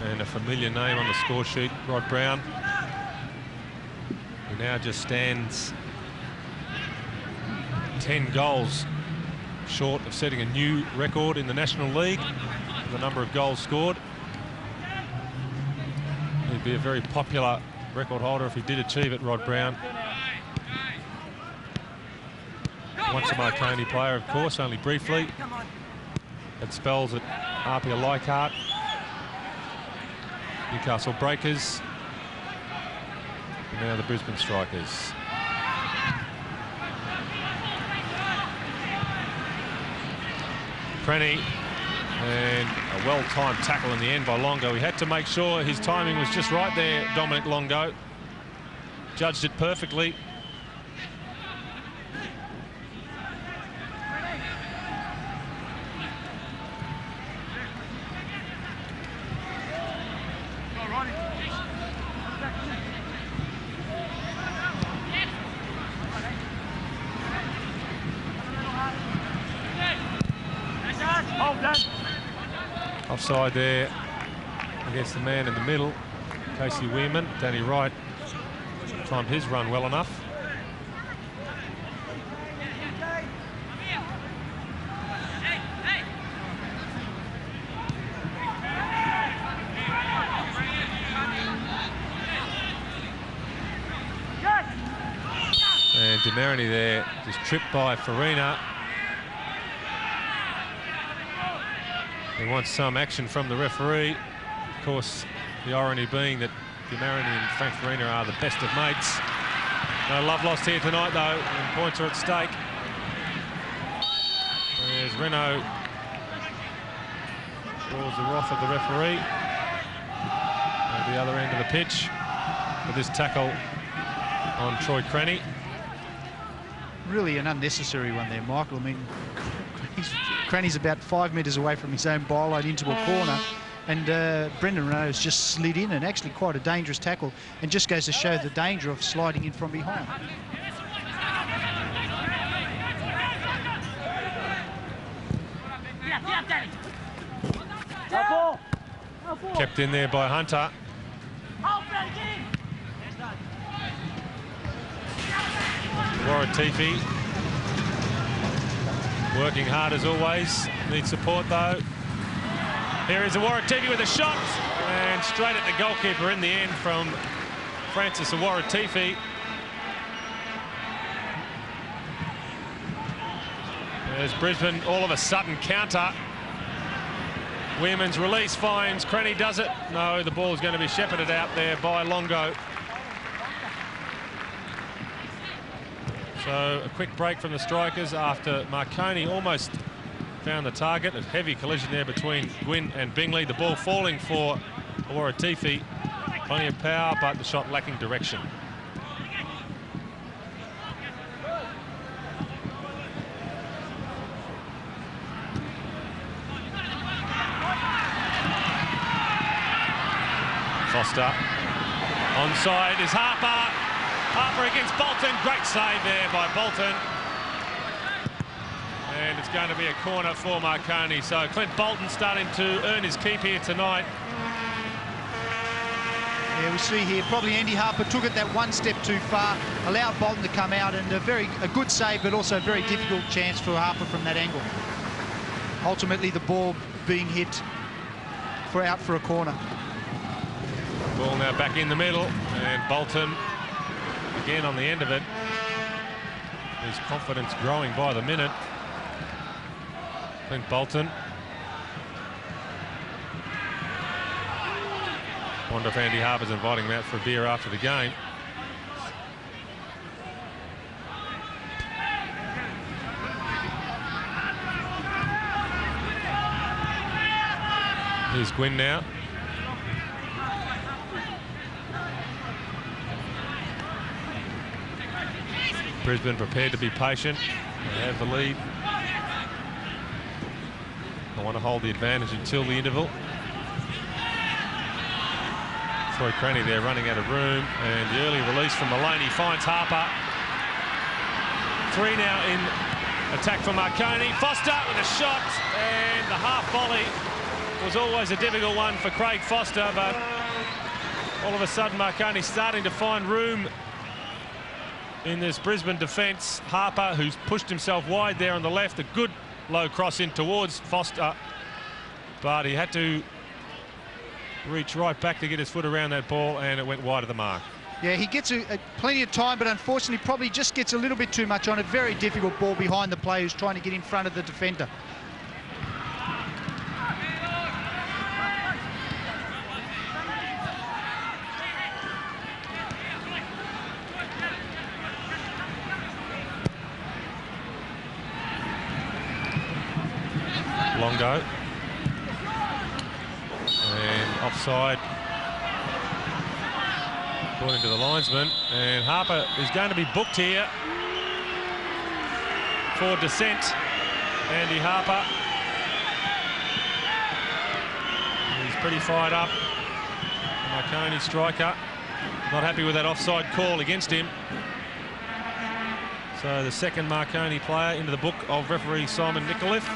A: And a familiar name on the score sheet, Rod Brown, who now just stands 10 goals short of setting a new record in the National League, the number of goals scored. He'd be a very popular record holder if he did achieve it, Rod Brown. Once a Marconi player, of course, only briefly. Had spells at Harpia Leichhardt, Newcastle Breakers, and now the Brisbane Strikers. Crenny, and a well-timed tackle in the end by Longo. He had to make sure his timing was just right there, Dominic Longo. Judged it perfectly. Offside there against the man in the middle, Casey Weirman. Danny Wright timed his run well enough. And Demarani there, just tripped by Farina. He wants some action from the referee. Of course, the irony being that Demarani and Frank Farina are the best of mates. No love lost here tonight, though, and points are at stake. There's Renault. Draws the wrath of the referee at the other end of the pitch with this tackle on Troy Crenny.
C: Really an unnecessary one there, Michael. I mean, Cranny's about 5 metres away from his own byline into a corner, and Brendan Renault's just slid in, and actually quite a dangerous tackle, and just goes to show the danger of sliding in from behind.
A: Kept in there by Hunter. Waratifi working hard as always. Needs support though. Here is a Waratifi with a shot, and straight at the goalkeeper in the end from Francis Waratifi. There's Brisbane all of a sudden counter. Weirman's release finds Crenny, does it? No, the ball is going to be shepherded out there by Longo. So a quick break from the Strikers after Marconi almost found the target. A heavy collision there between Gwynn and Bingley. The ball falling for Waratifi. Plenty of power, but the shot lacking direction. Foster. Onside is Harper. Harper against Bolton. Great save there by Bolton. And it's going to be a corner for Marconi. So Clint Bolton starting to earn his keep here tonight.
C: Yeah, we see here probably Andy Harper took it that one step too far, allowed Bolton to come out, and a good save, but also a very difficult chance for Harper from that angle. Ultimately, the ball being hit out for a corner.
A: Ball now back in the middle, and Bolton again on the end of it. His confidence growing by the minute. Clint Bolton. Wonder if Andy Harper's inviting him out for a beer after the game. Here's Gwynn now. Brisbane prepared to be patient. They have the lead. I want to hold the advantage until the interval. Troy Cranny there running out of room, and the early release from Maloney finds Harper. 3 now in attack from Marconi. Foster with a shot, and the half volley was always a difficult one for Craig Foster, but all of a sudden Marconi starting to find room in this Brisbane defence. Harper, who's pushed himself wide there on the left, a good low cross in towards Foster, but he had to reach right back to get his foot around that ball, and it went wide of the mark.
C: Yeah, he gets plenty of time, but unfortunately probably just gets a little bit too much on it. Very difficult ball behind the player who's trying to get in front of the defender.
A: Longo. And offside, according to the linesman. And Harper is going to be booked here for dissent. Andy Harper. He's pretty fired up. Marconi striker. Not happy with that offside call against him. So the second Marconi player into the book of referee Simon Nicolith.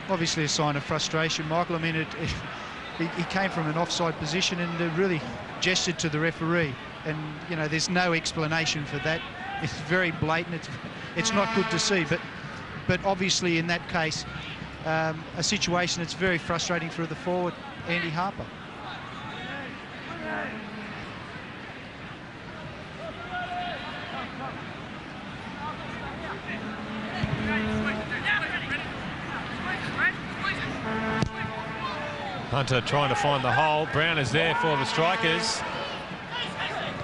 C: Obviously a sign of frustration, Michael. I mean, he came from an offside position and really gestured to the referee. And, you know, there's no explanation for that. It's very blatant. It's not good to see. But obviously in that case, a situation that's very frustrating for the forward, Andy Harper.
A: Hunter trying to find the hole. Brown is there for the strikers.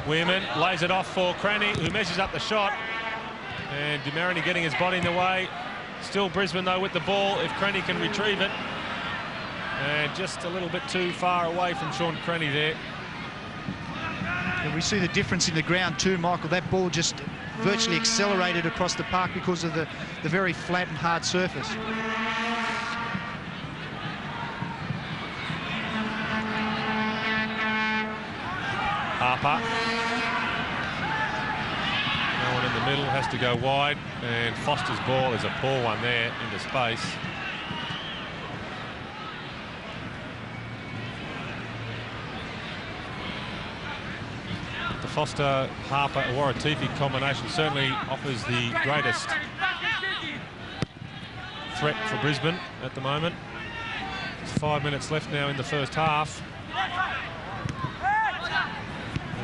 A: Weirman lays it off for Cranny, who measures up the shot. And DeMarini getting his body in the way. Still Brisbane, though, with the ball, if Cranny can retrieve it. And just a little bit too far away from Sean Cranny there.
C: And we see the difference in the ground too, Michael. That ball just virtually accelerated across the park because of the very flat and hard surface.
A: Harper. No one in the middle, has to go wide, and Foster's ball is a poor one there into space. The Foster-Harper-Waratifi combination certainly offers the greatest threat for Brisbane at the moment. There's 5 minutes left now in the first half.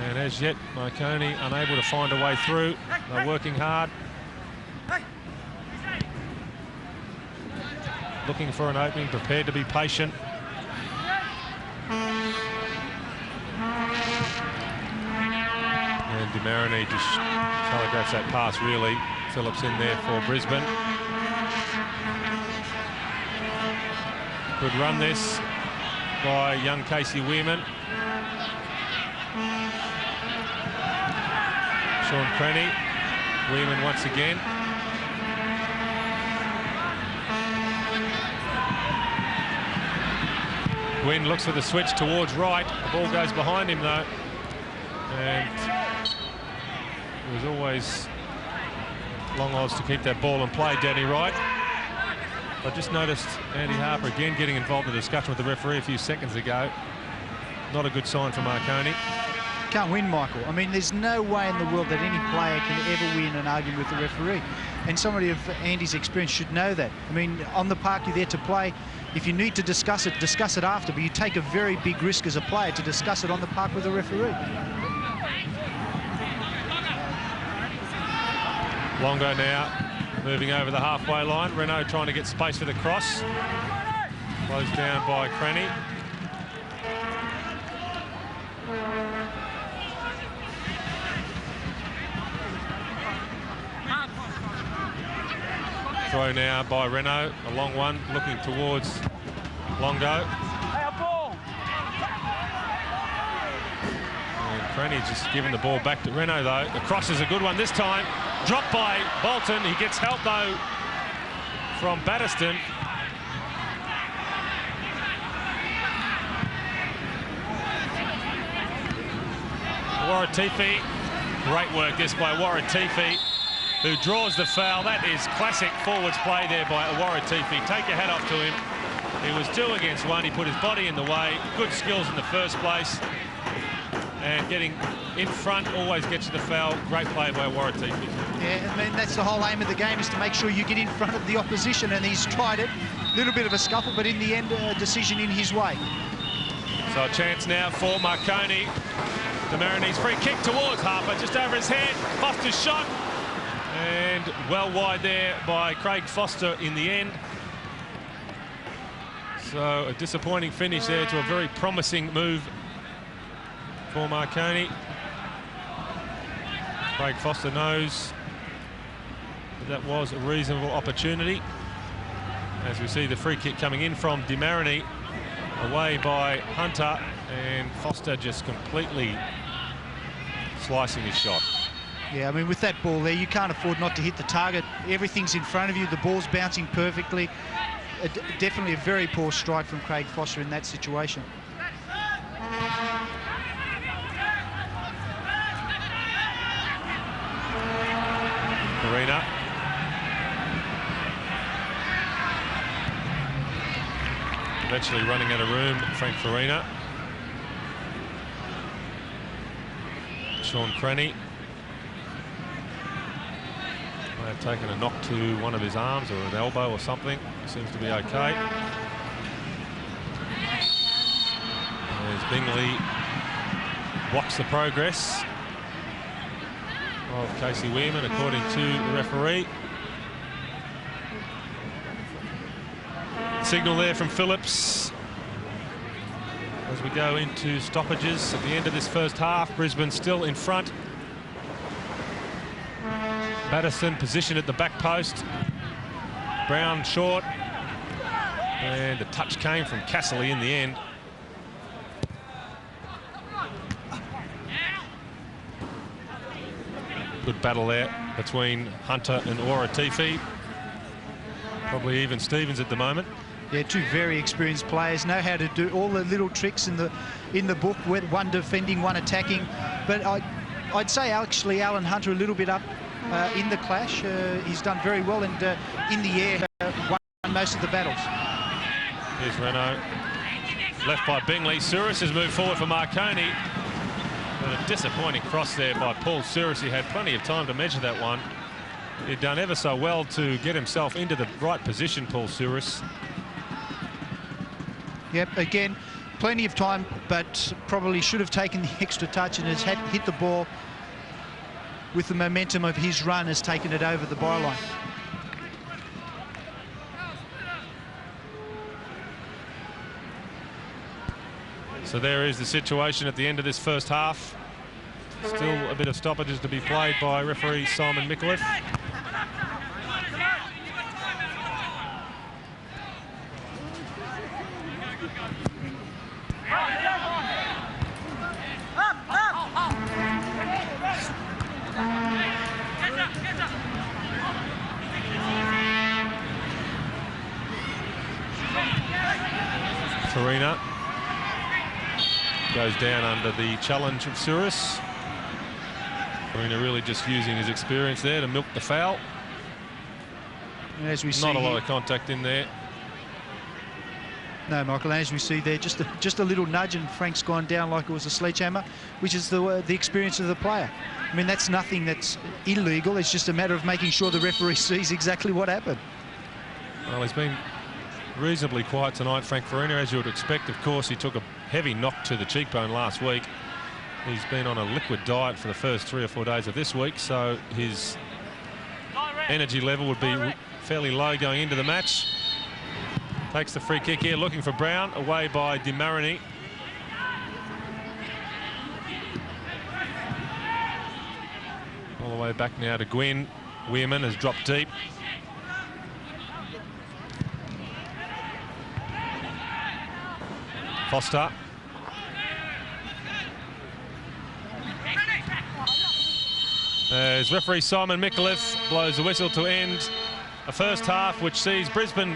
A: And as yet, Marconi unable to find a way through. They're working hard. Looking for an opening, prepared to be patient. And DeMarini just telegraphs that pass, really. Phillips in there for Brisbane. Good run this by young Casey Weirman. Sean Cranny, Weirman once again. Gwynn looks for the switch towards right. The ball goes behind him though. And it was always long odds to keep that ball in play, Danny Wright. I just noticed Andy Harper again getting involved in the discussion with the referee a few seconds ago. Not a good sign for Marconi.
C: Can't win, Michael. I mean, there's no way in the world that any player can ever win an argument with the referee. And somebody of Andy's experience should know that. I mean, on the park, you're there to play. If you need to discuss it after, but you take a very big risk as a player to discuss it on the park with the referee.
A: Longo now moving over the halfway line. Renault trying to get space for the cross. Closed down by Cranny. Throw now by Renault, a long one, looking towards Longo. And Cranny's just giving the ball back to Renault, though. The cross is a good one this time. Dropped by Bolton. He gets help, though, from Batterston. Waratifi. Great work this by Waratifi, who draws the foul. That is classic forwards play there by Waratifi. Take your hat off to him. He was 2 against 1. He put his body in the way. Good skills in the first place. And getting in front always gets you the foul. Great play by Waratifi.
C: Yeah, I mean, that's the whole aim of the game, is to make sure you get in front of the opposition, and he's tried it. A little bit of a scuffle, but in the end, a decision in his way.
A: So a chance now for Marconi. DeMarini's free kick towards Harper, just over his head. Foster's shot. And well wide there by Craig Foster in the end. So a disappointing finish there to a very promising move for Marconi. Craig Foster knows that was a reasonable opportunity. As we see the free kick coming in from DeMarini, away by Hunter, and Foster just completely slicing his shot.
C: Yeah, I mean, with that ball there, you can't afford not to hit the target. Everything's in front of you. The ball's bouncing perfectly. Definitely a very poor strike from Craig Foster in that situation.
A: Farina. Eventually running out of room, Frank Farina. Sean Cranny. May have taken a knock to one of his arms or an elbow or something. Seems to be okay. There's Bingley. Blocks the progress of Casey Weirman, according to the referee. Signal there from Phillips as we go into stoppages at the end of this first half. Brisbane still in front. Batterston positioned at the back post. Brown short. And the touch came from Casserly in the end. Good battle there between Hunter and Waratifi. Probably even Stevens at the moment.
C: Yeah, 2 very experienced players, know how to do all the little tricks in the book, one defending, one attacking. But I'd say actually Alan Hunter a little bit up in the clash. He's done very well, and in the air won most of the battles.
A: Here's Renault, left by Bingley. Souris has moved forward for Marconi. But a disappointing cross there by Paul Souris. He had plenty of time to measure that one. He'd done ever so well to get himself into the right position, Paul Souris.
C: Yep, again, plenty of time, but probably should have taken the extra touch, and has hit the ball with the momentum of his run, has taken it over the byline.
A: So there is the situation at the end of this first half. Still a bit of stoppages to be played by referee Simon Micallef. Farina goes down under the challenge of Souris. Farina really just using his experience there to milk the foul.
C: And as we see,
A: not a lot of contact in there.
C: No, Michael, and as we see there, just a little nudge, and Frank's gone down like it was a sledgehammer, which is the experience of the player. I mean, that's nothing that's illegal. It's just a matter of making sure the referee sees exactly what happened.
A: Well, he's been reasonably quiet tonight, Frank Farina, as you would expect. Of course, he took a heavy knock to the cheekbone last week. He's been on a liquid diet for the first 3 or 4 days of this week, so his energy level would be fairly low going into the match. Takes the free kick here, looking for Brown, away by DeMarini. All the way back now to Gwynn. Weirman has dropped deep. Foster. As referee Simon Micallef blows the whistle to end a first half which sees Brisbane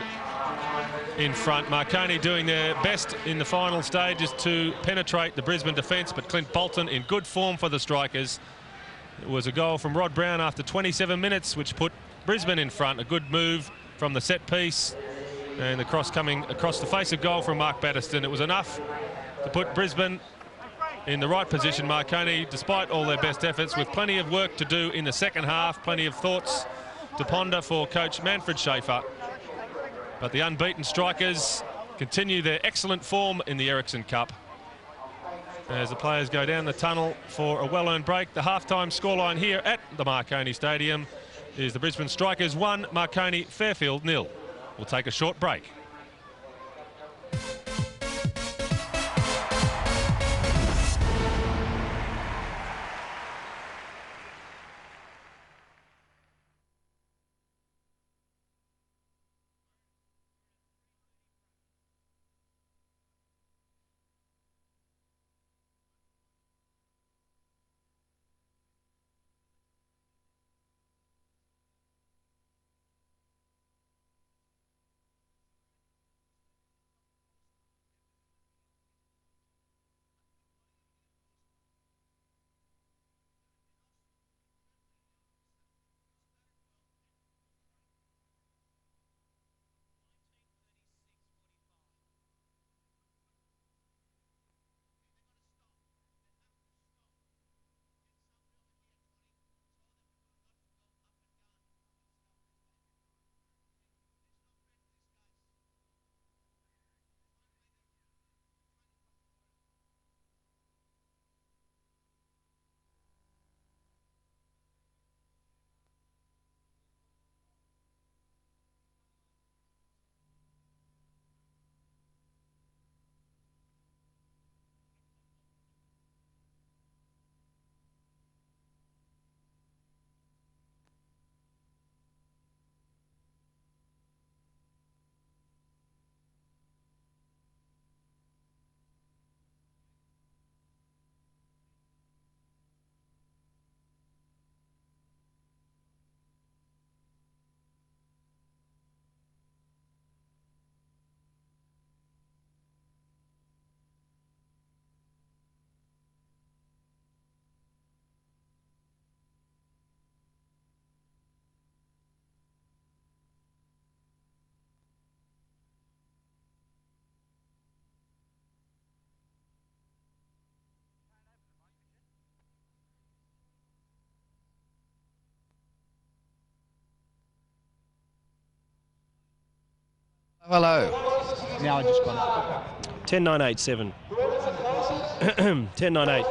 A: in front. Marconi doing their best in the final stages to penetrate the Brisbane defence, but Clint Bolton in good form for the Strikers. It was a goal from Rod Brown after 27 minutes which put Brisbane in front. A good move from the set piece and the cross coming across the face of goal from Mark Batterston. It was enough to put Brisbane in the right position. Marconi, despite all their best efforts, with plenty of work to do in the second half, plenty of thoughts to ponder for coach Manfred Schaefer. But the unbeaten Strikers continue their excellent form in the Ericsson Cup. As the players go down the tunnel for a well-earned break, the half-time scoreline here at the Marconi Stadium is the Brisbane Strikers 1, Marconi-Fairfield 0. We'll take a short break.
E: Hello.
C: Now I just got it.
B: 10-9-8-7. 10-9-8.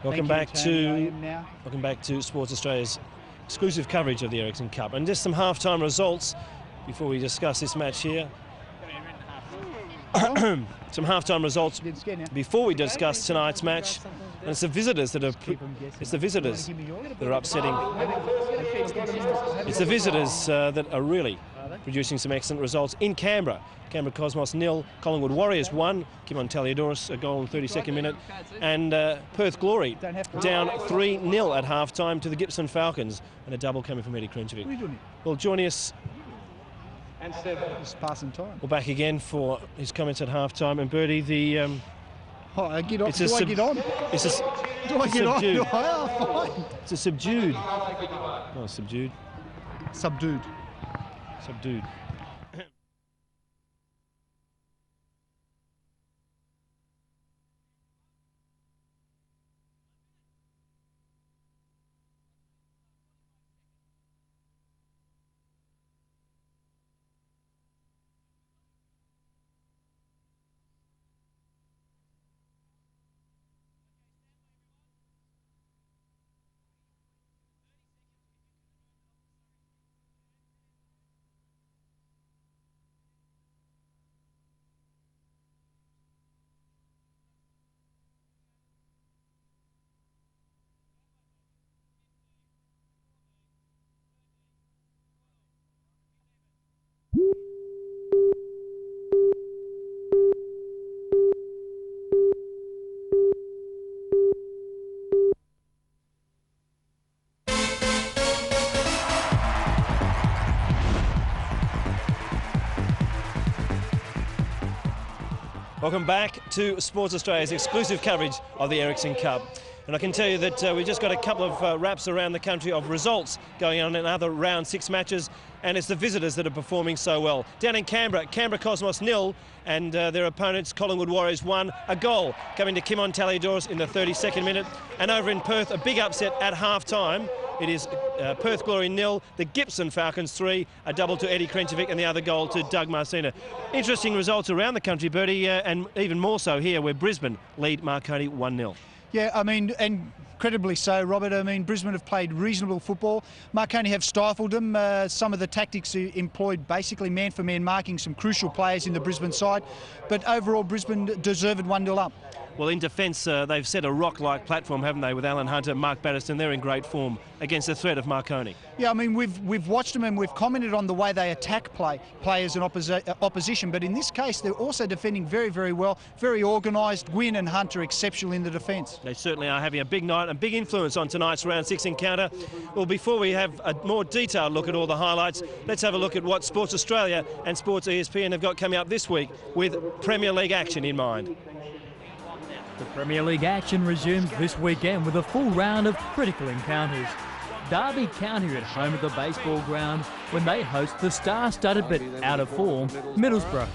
B: Welcome back to Sports Australia's exclusive coverage of the Ericsson Cup. And just some half-time results before we discuss this match here. Some half-time results before we discuss tonight's match. And it's the visitors that are upsetting. It's the visitors that are really producing some excellent results in Canberra. Canberra Cosmos 0, Collingwood Warriors 1, Kimon Taliadoros a goal in the 32nd minute, and Perth Glory down 3-0 at half-time to the Gippsland Falcons, and a double coming from Eddie Krenjovic. Well, joining us,
C: Just passing time.
B: we're back again for his comments at half-time, and Bertie, the
C: Do I get on?
B: do I get on?
C: Do I? Oh, fine.
B: It's a subdued. Oh, subdued.
C: Subdued.
B: Subdued. Welcome back to Sports Australia's exclusive coverage of the Ericsson Cup. And I can tell you that we've just got a couple of wraps around the country of results going on in other round 6 matches, and it's the visitors that are performing so well. Down in Canberra, Canberra Cosmos 0, and their opponents, Collingwood Warriors 1. A goal coming to Kimon Talidouros in the 32nd minute. And over in Perth, a big upset at half-time. It is Perth Glory 0, the Gibson Falcons 3, a double to Eddie Krenkovic and the other goal to Doug Marcina. Interesting results around the country, Bertie, and even more so here where Brisbane lead Marconi 1-0.
C: Yeah, I mean, and incredibly so, Robert. I mean, Brisbane have played reasonable football. Marconi have stifled them. Some of the tactics employed basically man-for-man marking some crucial players in the Brisbane side. But overall, Brisbane deserved 1-0 up.
B: Well, in defence, they've set a rock-like platform, haven't they, with Alan Hunter, Mark Batterston. They're in great form against the threat of Marconi.
C: Yeah, I mean, we've watched them and we've commented on the way they attack players and opposition, but in this case, they're also defending very, very well, very organised. Gwynn and Hunter exceptional in the defence.
B: They certainly are having a big night and big influence on tonight's round 6 encounter. Well, before we have a more detailed look at all the highlights, let's have a look at what Sports Australia and Sports ESPN have got coming up this week with Premier League action in mind.
E: The Premier League action resumes this weekend with a full round of critical encounters. Derby County are at home at the baseball ground when they host the star-studded but out-of-form Middlesbrough.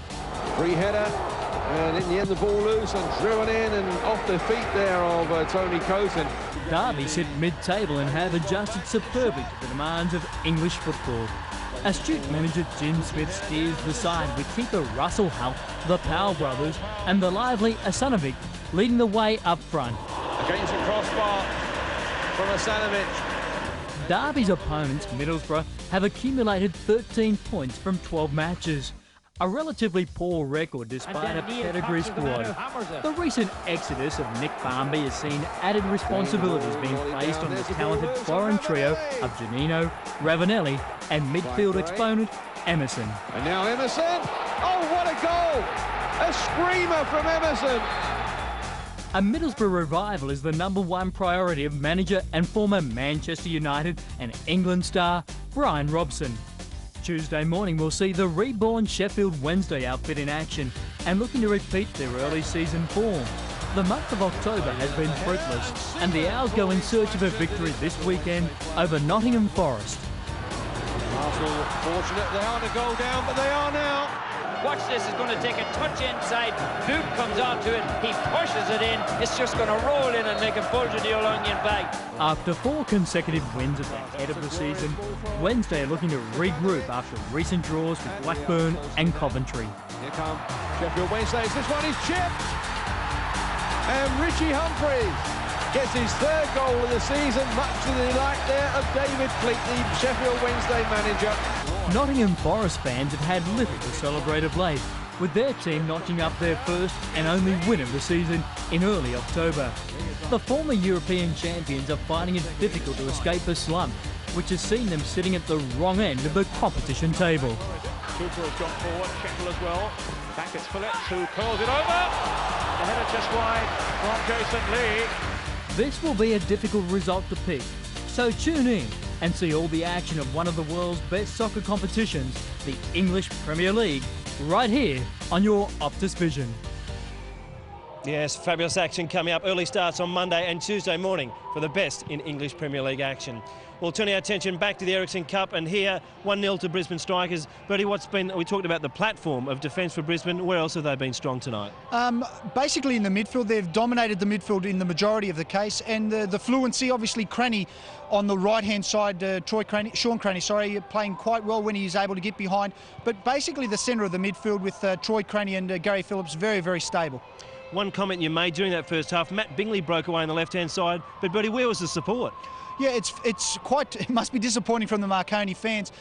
F: Free header, and in the end the ball loose and driven in and off the feet there of Tony Coton.
E: Derby sit mid-table and have adjusted superbly to the demands of English football. Astute manager Jim Smith steers the side with keeper Russell Holt, the Powell brothers and the lively Asanovic leading the way up front.
F: Against the crossbar from Asanovic.
E: Derby's opponents, Middlesbrough, have accumulated 13 points from 12 matches. A relatively poor record despite a pedigree squad. The recent exodus of Nick Barmby has seen added responsibilities being placed on the talented foreign trio of Janino, Ravanelli and midfield exponent Emerson.
F: And now Emerson, oh what a goal! A screamer from Emerson!
E: A Middlesbrough revival is the #1 priority of manager and former Manchester United and England star Brian Robson. Tuesday morning will see the reborn Sheffield Wednesday outfit in action and looking to repeat their early season form. The month of October has been fruitless and the Owls go in search of a victory this weekend over Nottingham Forest.
F: Arsenal fortunate they aren't a goal down, but they are now.
G: Watch this, is going to take a touch inside. Boot comes onto it, he pushes it in. It's just going to roll in and make a bulge in the old onion bag.
E: After 4 consecutive wins at the head of the season, Wednesday are looking to regroup after recent draws with Blackburn and Coventry.
F: Here come Sheffield Wednesdays. This one is chipped. And Richie Humphreys gets his 3rd goal of the season, much to the delight there of David Fleet, the Sheffield Wednesday manager.
E: Nottingham Forest fans have had little to celebrate of late, with their team notching up their first and only win of the season in early October. The former European champions are finding it difficult to escape a slump, which has seen them sitting at the wrong end of the competition table.
H: Cooper has gone forward, Sheckle as well. Back it's Phillips who curls it over. The header just wide from Jason Lee.
E: This will be a difficult result to pick, so tune in and see all the action of one of the world's best soccer competitions, the English Premier League, right here on your Optus Vision.
B: Yes, fabulous action coming up. Early starts on Monday and Tuesday morning for the best in English Premier League action. We'll turn our attention back to the Ericsson Cup and here 1-0 to Brisbane Strikers. Bertie, we talked about the platform of defence for Brisbane. Where else have they been strong tonight?
C: Basically in the midfield, they've dominated the midfield in the majority of the case, and the fluency, obviously Cranny on the right-hand side, Sean Cranny, playing quite well when he's able to get behind. But basically the centre of the midfield with Troy Cranny and Gary Phillips very, very stable.
B: One comment you made during that first half, Matt Bingley broke away on the left-hand side, but Bertie, where was the support?
C: Yeah, it must be disappointing from the Marconi fans.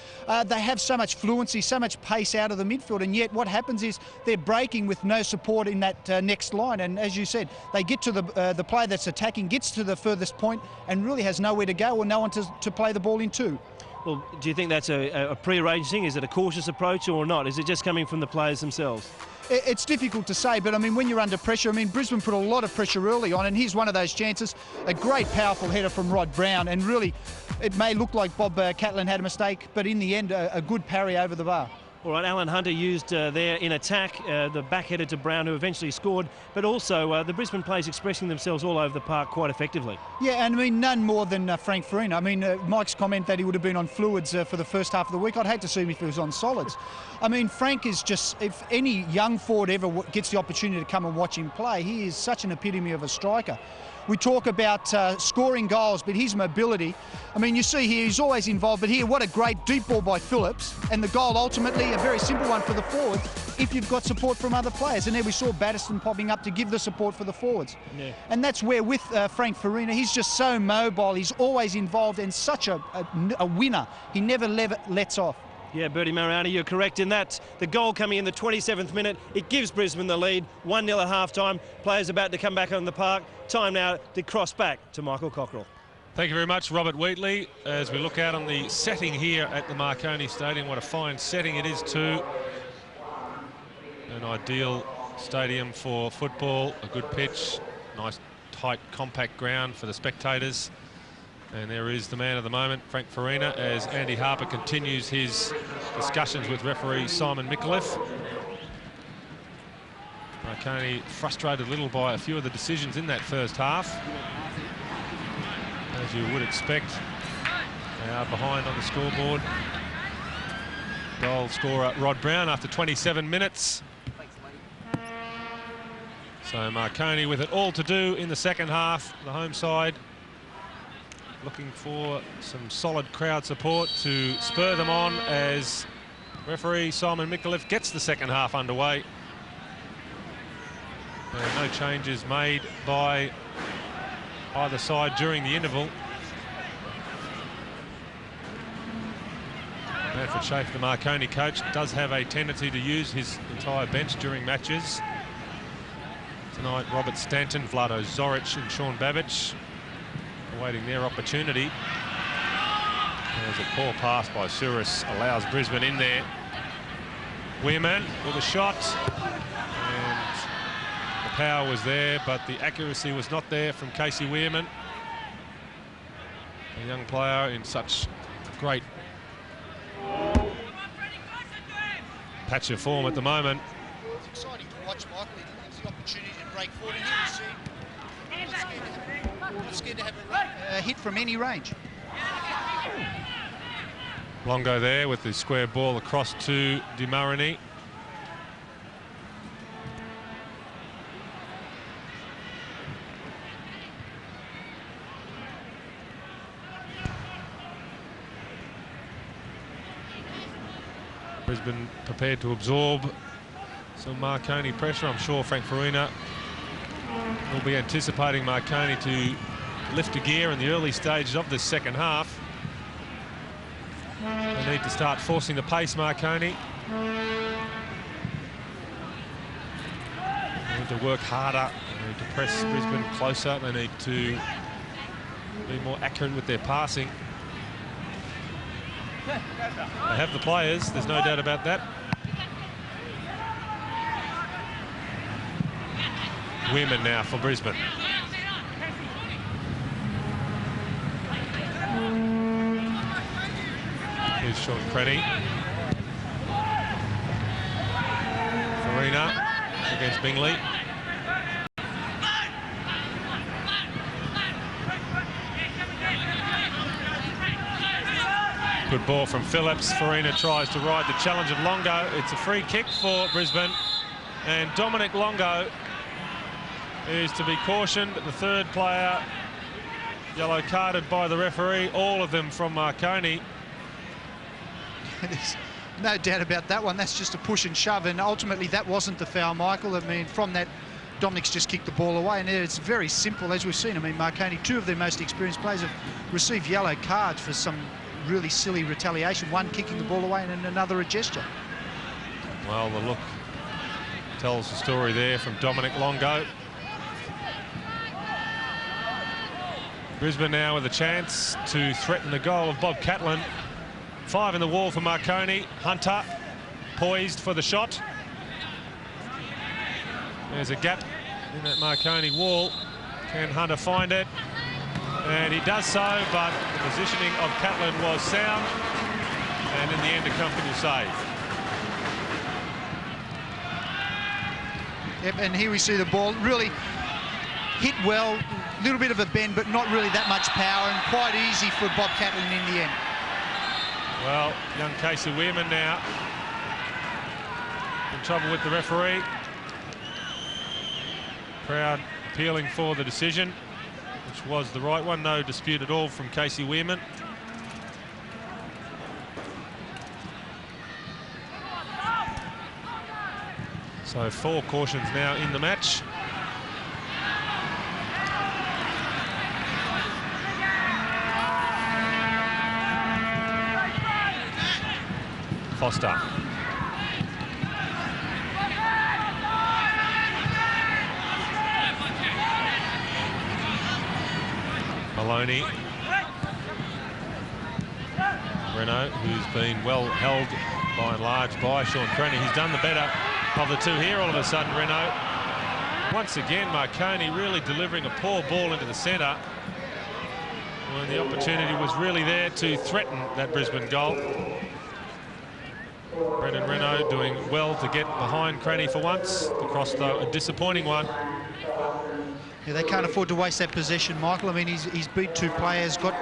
C: They have so much fluency, so much pace out of the midfield, and yet what happens is they're breaking with no support in that next line. And as you said, they get to the player that's attacking, gets to the furthest point, and really has nowhere to go or no one to play the ball into.
B: Well, do you think that's a pre-arranged thing? Is it a cautious approach or not? Is it just coming from the players themselves?
C: It's difficult to say, but I mean, when you're under pressure, I mean, Brisbane put a lot of pressure early on, and here's one of those chances. A great, powerful header from Rod Brown, and really, it may look like Bob Catlin had a mistake, but in the end, a good parry over the bar.
B: All right, Alan Hunter used there in attack, the back-headed to Brown, who eventually scored, but also the Brisbane players expressing themselves all over the park quite effectively.
C: Yeah, and I mean, none more than Frank Farina. I mean, Mike's comment that he would have been on fluids for the first half of the week, I'd hate to see him if he was on solids. I mean, Frank is just, if any young forward ever gets the opportunity to come and watch him play, he is such an epitome of a striker. We talk about scoring goals, but his mobility, I mean, you see here, he's always involved, but here, what a great deep ball by Phillips, and the goal ultimately, a very simple one for the forwards, if you've got support from other players. And there we saw Battiston popping up to give the support for the forwards. Yeah. And that's where with Frank Farina, he's just so mobile, he's always involved and such a winner. He never lets off.
B: Yeah, Bertie Mariani, you're correct in that. The goal coming in the 27th minute, it gives Brisbane the lead. 1-0 at half-time. Players about to come back on the park. Time now to cross back to Michael Cockrell.
A: Thank you very much, Robert Wheatley. As we look out on the setting here at the Marconi Stadium, what a fine setting it is too. An ideal stadium for football, a good pitch, nice, tight, compact ground for the spectators. And there is the man of the moment, Frank Farina, as Andy Harper continues his discussions with referee Simon Micallef. Marconi frustrated a little by a few of the decisions in that first half. As you would expect, they are behind on the scoreboard. Goal scorer Rod Brown after 27 minutes. So Marconi with it all to do in the second half, the home side. Looking for some solid crowd support to spur them on as referee Simon Micallef gets the second half underway. No changes made by either side during the interval. Manfred Schaefer, the Marconi coach, does have a tendency to use his entire bench during matches. Tonight, Robert Stanton, Vlado Zoric and Sean Babbage awaiting their opportunity. There's a poor pass by Souris, allows Brisbane in there. Weirman with a shot, and the power was there, but the accuracy was not there from Casey Weirman. A young player in such great patch of form at the moment.
C: It's exciting to watch Michael. He gives the opportunity to break forward, and here you see not scared to have a hit from any range.
A: Longo there with the square ball across to DeMarini. Brisbane prepared to absorb some Marconi pressure. I'm sure Frank Farina will be anticipating Marconi to lift a gear in the early stages of this second half. They need to start forcing the pace, Marconi. They need to work harder. They need to press Brisbane closer. They need to be more accurate with their passing. They have the players, there's no doubt about that. Weirman now for Brisbane. Here's Sean Crenny. Farina against Bingley. Good ball from Phillips. Farina tries to ride the challenge of Longo. It's a free kick for Brisbane. And Dominic Longo is to be cautioned. The third player yellow carded by the referee. All of them from Marconi.
C: There's no doubt about that one. That's just a push and shove, and ultimately that wasn't the foul, Michael. I mean, from that, Dominic's just kicked the ball away, and it's very simple, as we've seen. I mean, Marconi, two of their most experienced players have received yellow cards for some really silly retaliation. One kicking the ball away and another a gesture.
A: Well, the look tells the story there from Dominic Longo. Brisbane now with a chance to threaten the goal of Bob Catlin. 5 in the wall for Marconi. Hunter poised for the shot. There's a gap in that Marconi wall. Can Hunter find it? And he does so, but the positioning of Catlin was sound, and in the end a comfortable save.
C: Yep, and here we see the ball really hit well, a little bit of a bend, but not really that much power, and quite easy for Bob Catlin in the end.
A: Well, young Casey Weirman now in trouble with the referee. Crowd appealing for the decision, which was the right one. No dispute at all from Casey Weirman. So 4 cautions now in the match. Foster. Maloney. Renault, who's been well held by and large by Sean Craney. He's done the better of the two here all of a sudden, Renault. Once again, Marconi really delivering a poor ball into the centre when the opportunity was really there to threaten that Brisbane goal. Brendan Renault doing well to get behind Craney for once. The cross, though, a disappointing one.
C: Yeah, they can't afford to waste that possession, Michael. I mean, he's beat 2 players, got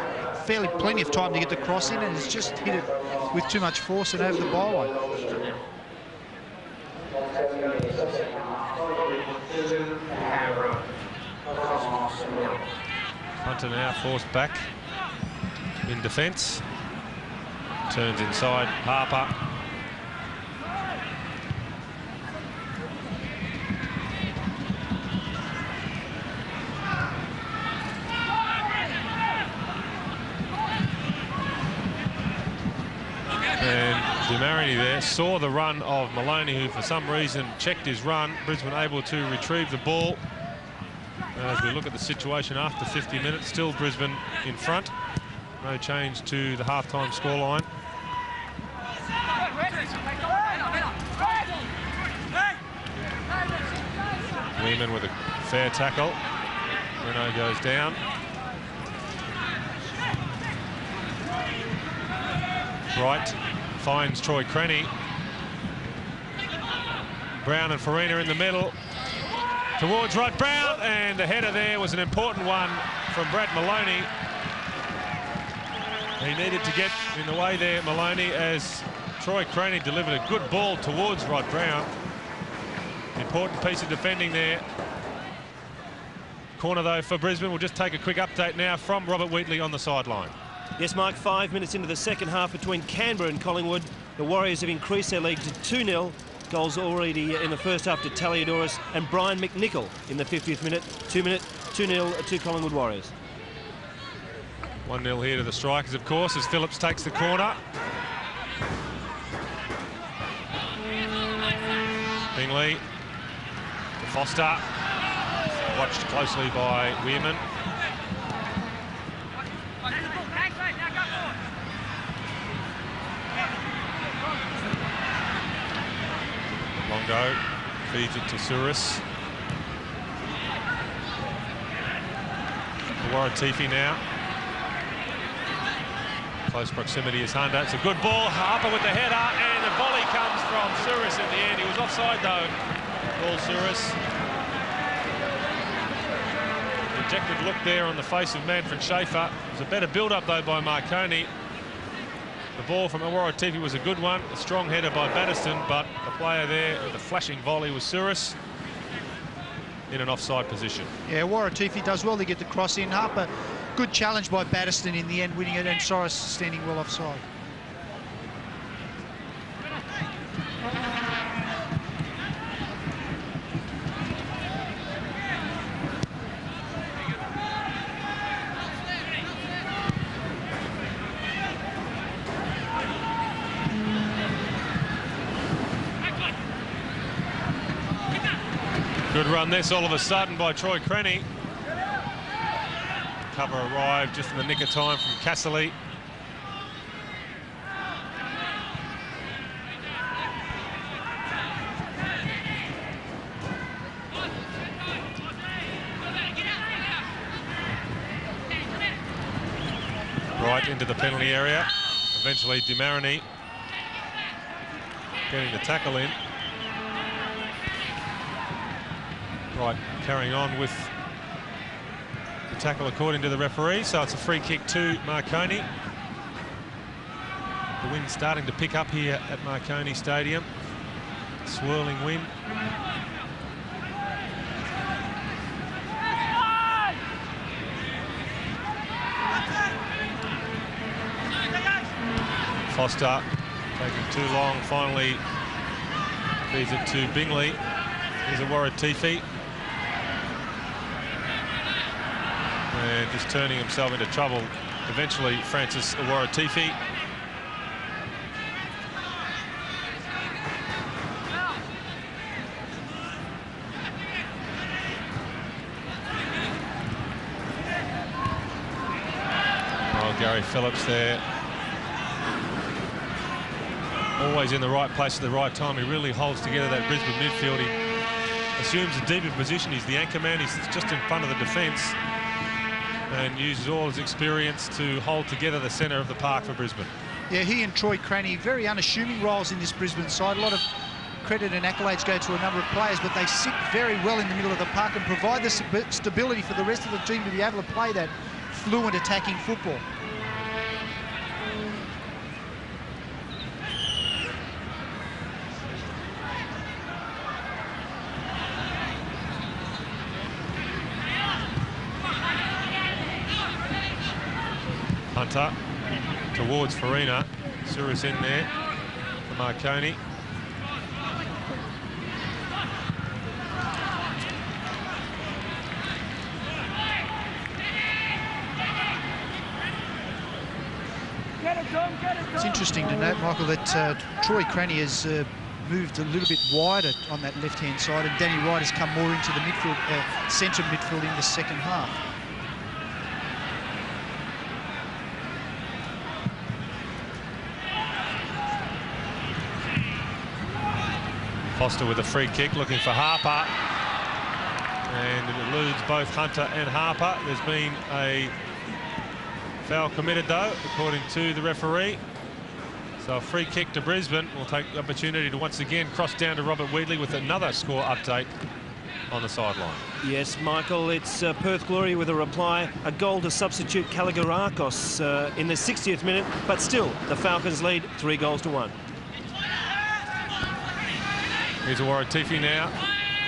C: plenty of time to get the cross in, and has just hit it with too much force and over the byway.
A: Hunter now forced back in defence. Turns inside, Harper. And DeMarini there saw the run of Maloney, who for some reason checked his run. Brisbane able to retrieve the ball. As we look at the situation after 50 minutes, still Brisbane in front. No change to the half-time scoreline. Lehman with a fair tackle. Renault goes down. Wright finds Troy Craney. Brown and Farina in the middle. Towards Rod Brown, and the header there was an important one from Brad Maloney. He needed to get in the way there, Maloney, as Troy Craney delivered a good ball towards Rod Brown. Important piece of defending there. Corner, though, for Brisbane. We'll just take a quick update now from Robert Wheatley on the sideline.
B: Yes, Mark, 5 minutes into the second half between Canberra and Collingwood. The Warriors have increased their lead to 2-0. Goals already in the first half to Taliadoris and Brian McNichol in the 50th minute. 2-0 to Collingwood Warriors.
A: 1-0 here to the Strikers, of course, as Phillips takes the corner. Bingley to Foster. Watched closely by Weirman. Longo feeds it to Souris. Waratifi now. Close proximity is Hunter. It's a good ball. Harper with the header, and the volley comes from Souris in the end. He was offside though. Ball Souris. Dejected look there on the face of Manfred Schaefer. It was a better build-up though by Marconi. The ball from Waratifi was a good one. A strong header by Batterston, but the player there with the flashing volley was Souris in an offside position.
C: Yeah, Waratifi does well to get the cross in. Harper, good challenge by Batterston in the end, winning it, and Souris standing well offside.
A: Good run this all of a sudden by Troy Craney. Cover arrived just in the nick of time from Casserly. Right into the penalty area. Eventually DeMarini getting the tackle in. Right, carrying on with the tackle according to the referee, so it's a free kick to Marconi. The wind's starting to pick up here at Marconi Stadium. Swirling wind. Foster taking too long, finally feeds it to Bingley. Here's a Waratifi. And just turning himself into trouble, eventually Francis Waratifi. Oh, Gary Phillips there. Always in the right place at the right time. He really holds together that Brisbane midfield. He assumes a deeper position. He's the anchor man. He's just in front of the defence and uses all his experience to hold together the centre of the park for Brisbane.
C: Yeah, he and Troy Cranny, very unassuming roles in this Brisbane side. A lot of credit and accolades go to a number of players, but they sit very well in the middle of the park and provide the stability for the rest of the team to be able to play that fluent attacking football.
A: Hunter towards Farina. Suris in there for Marconi.
C: It's interesting to note, Michael, that Troy Cranny has moved a little bit wider on that left-hand side, and Danny Wright has come more into the midfield, centre midfield in the second half.
A: Foster with a free kick, looking for Harper, and it eludes both Hunter and Harper. There's been a foul committed though, according to the referee. So a free kick to Brisbane. Will take the opportunity to once again cross down to Robert Wheatley with another score update on the sideline.
B: Yes, Michael, it's Perth Glory with a reply. A goal to substitute Kaligarakos in the 60th minute, but still the Falcons lead 3-1.
A: Here's a Waratifi now.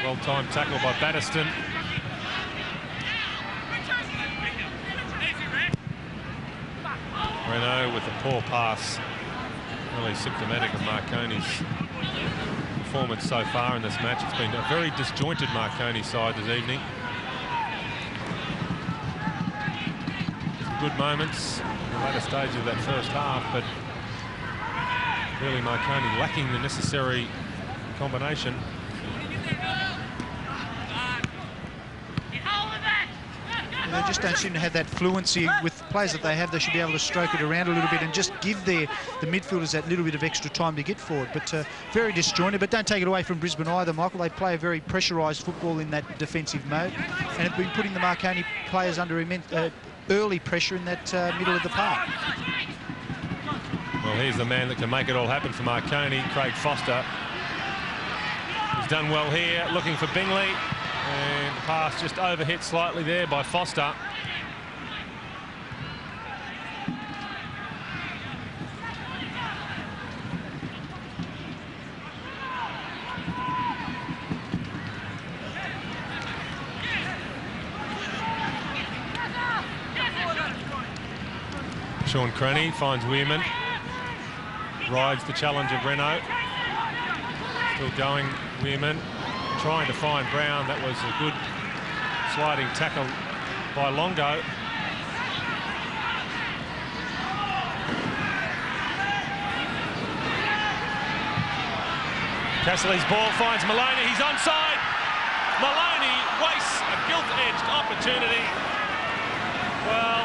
A: Well-timed tackle by Batterston. Renault with a poor pass. Really symptomatic of Marconi's performance so far in this match. It's been a very disjointed Marconi side this evening. Some good moments in the latter stage of that first half, but really Marconi lacking the necessary combination.
C: They just don't seem to have that fluency with the players that they have. They should be able to stroke it around a little bit and just give the midfielders that little bit of extra time to get forward. But very disjointed, but don't take it away from Brisbane either, Michael. They play a very pressurised football in that defensive mode and have been putting the Marconi players under immense early pressure in that middle of the park.
A: Well, here's the man that can make it all happen for Marconi, Craig Foster. He's done well here, looking for Bingley. And the pass just overhit slightly there by Foster. Sean Cranny finds Weirman. Rides the challenge of Renault. Still going, Weirman. Trying to find Brown. That was a good sliding tackle by Longo. Cassidy's ball finds Maloney. He's onside. Maloney wastes a gilt-edged opportunity. Well,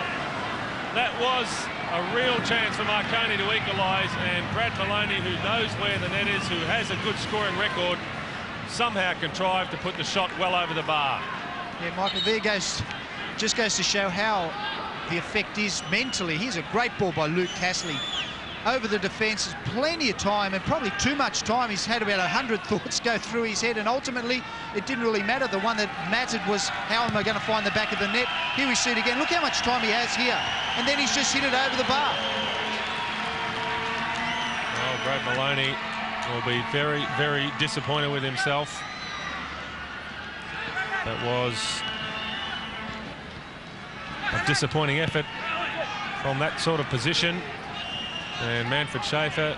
A: that was a real chance for Marconi to equalise, and Brad Maloney, who knows where the net is, who has a good scoring record, somehow contrived to put the shot well over the bar.
C: Yeah, Michael, there just goes to show how the effect is mentally. Here's a great ball by Luke Castley. over the defence. There's plenty of time, and probably too much time. He's had about 100 thoughts go through his head, and ultimately it didn't really matter. The one that mattered was, how am I going to find the back of the net? Here we see it again. Look how much time he has here, and then he's just hit it over the bar.
A: Well, Brad Maloney will be very, very disappointed with himself. That was a disappointing effort from that sort of position. And Manfred Schaefer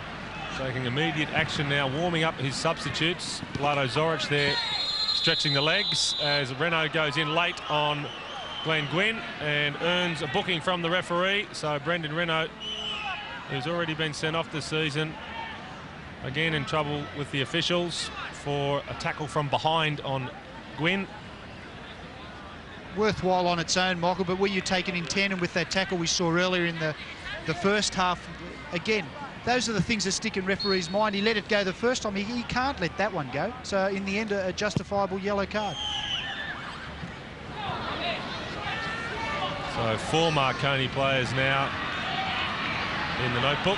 A: taking immediate action now, warming up his substitutes. Vlado Zoric there stretching the legs as Renault goes in late on Glenn Gwynn and earns a booking from the referee. So Brendan Renault, who's already been sent off this season, again in trouble with the officials for a tackle from behind on Gwynn.
C: Worthwhile on its own, Michael, but were you taken in tandem with that tackle we saw earlier in the first half? Again, those are the things that stick in referees' mind. He let it go the first time. He can't let that one go. So in the end, a justifiable yellow card.
A: So 4 Marconi players now in the notebook.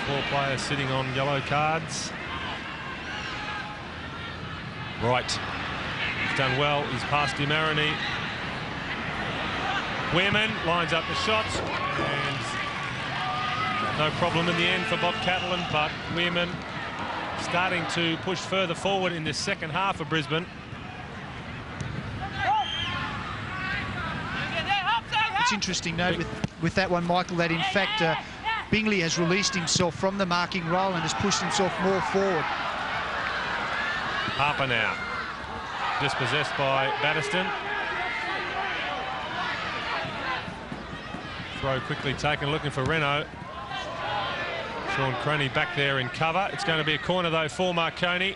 A: 4 players sitting on yellow cards. Right. He's done well. He's passed Dimarini. Weirman lines up the shot, and no problem in the end for Bob Catalan, but Weirman starting to push further forward in this second half of Brisbane.
C: It's interesting note with that one, Michael, that in fact Bingley has released himself from the marking role and has pushed himself more forward.
A: Harper now dispossessed by Batterston. Throw quickly taken, looking for Renault. Sean Croney back there in cover. It's going to be a corner though for Marconi.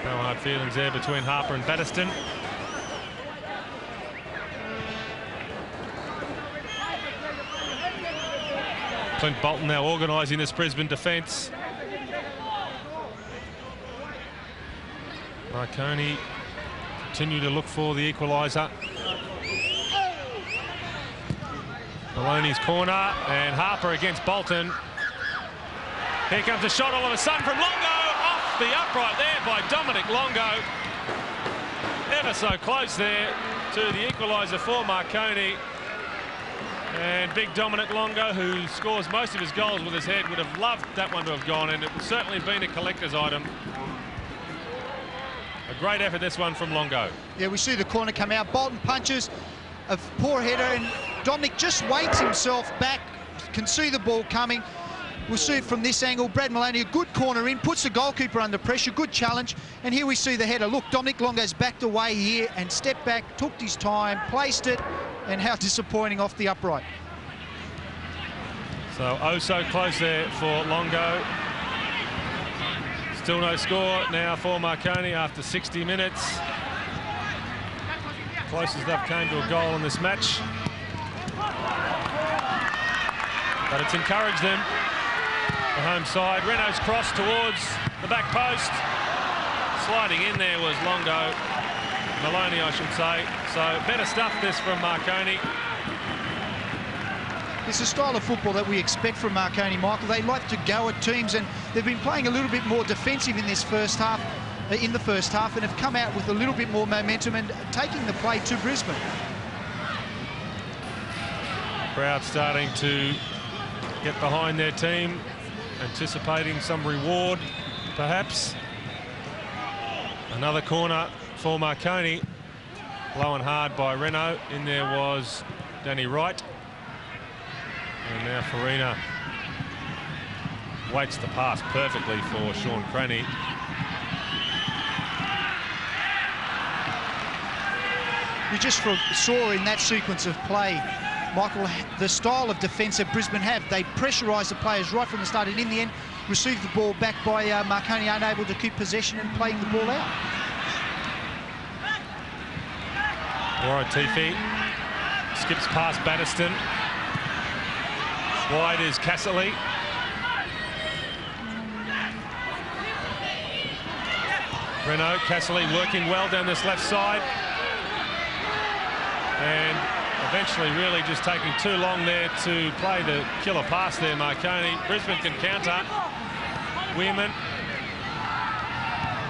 A: No hard feelings there between Harper and Batterston. Clint Bolton now organising this Brisbane defence. Marconi continue to look for the equaliser. Maloney's corner, and Harper against Bolton. Here comes a shot all of a sudden from Longo, off the upright there by Dominic Longo. Ever so close there to the equaliser for Marconi. And big Dominic Longo, who scores most of his goals with his head, would have loved that one to have gone, and it would certainly have been a collector's item. A great effort, this one from Longo. Yeah,
C: we see the corner come out. Bolton punches, a poor header, and Dominic just waits himself back, can see the ball coming. We'll see it from this angle. Brad Maloney, a good corner in, puts the goalkeeper under pressure, good challenge. And here we see the header. Look, Dominic Longo's backed away here and stepped back, took his time, placed it, and how disappointing off the upright.
A: So, oh so close there for Longo. Still no score now for Marconi after 60 minutes. Closest they've came to a goal in this match. But it's encouraged them. The home side. Renault's cross towards the back post. Sliding in there was Longo. Maloney, I should say. So better stuff this from Marconi.
C: It's a style of football that we expect from Marconi, Michael. They like to go at teams, and they've been playing a little bit more defensive in this first half, and have come out with a little bit more momentum and taking the play to Brisbane.
A: Crowd starting to get behind their team, anticipating some reward, perhaps. Another corner for Marconi. Low and hard by Renault. In there was Danny Wright. And now Farina waits the pass perfectly for Sean Craney.
C: You just saw in that sequence of play, Michael, the style of defence that Brisbane have. They pressurise the players right from the start, and in the end receive the ball back by Marconi, unable to keep possession and playing the ball out.
A: Waratifi skips past Batterston. Wide is Casserly. Renault, Casserly working well down this left side. And Eventually really just taking too long there to play the killer pass there, Marconi. Brisbane can counter. Weirman.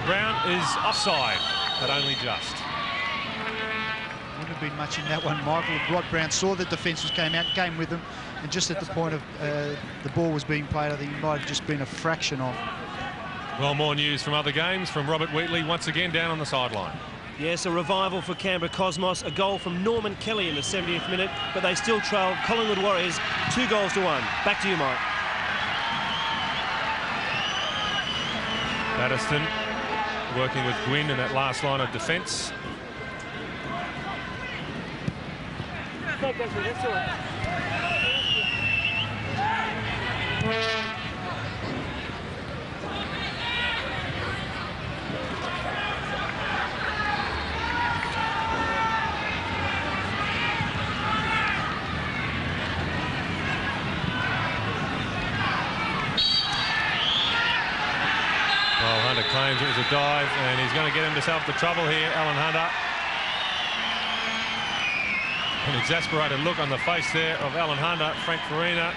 A: Brown is offside, but only just.
C: Wouldn't have been much in that one, Michael. Rod Brown saw the defence came out, came with them, and just at the point of the ball was being played, I think it might have just been a fraction off.
A: Well, more news from other games from Robert Wheatley, once again down on the sideline.
B: Yes, a revival for Canberra Cosmos, a goal from Norman Kelly in the 70th minute, but they still trail Collingwood Warriors 2-1. Back to you, Mike.
A: Batterston working with Gwynn in that last line of defence. Well, Hunter claims it was a dive, and he's going to get himself into trouble here, Alan Hunter. An exasperated look on the face there of Alan Hunter. Frank Farina,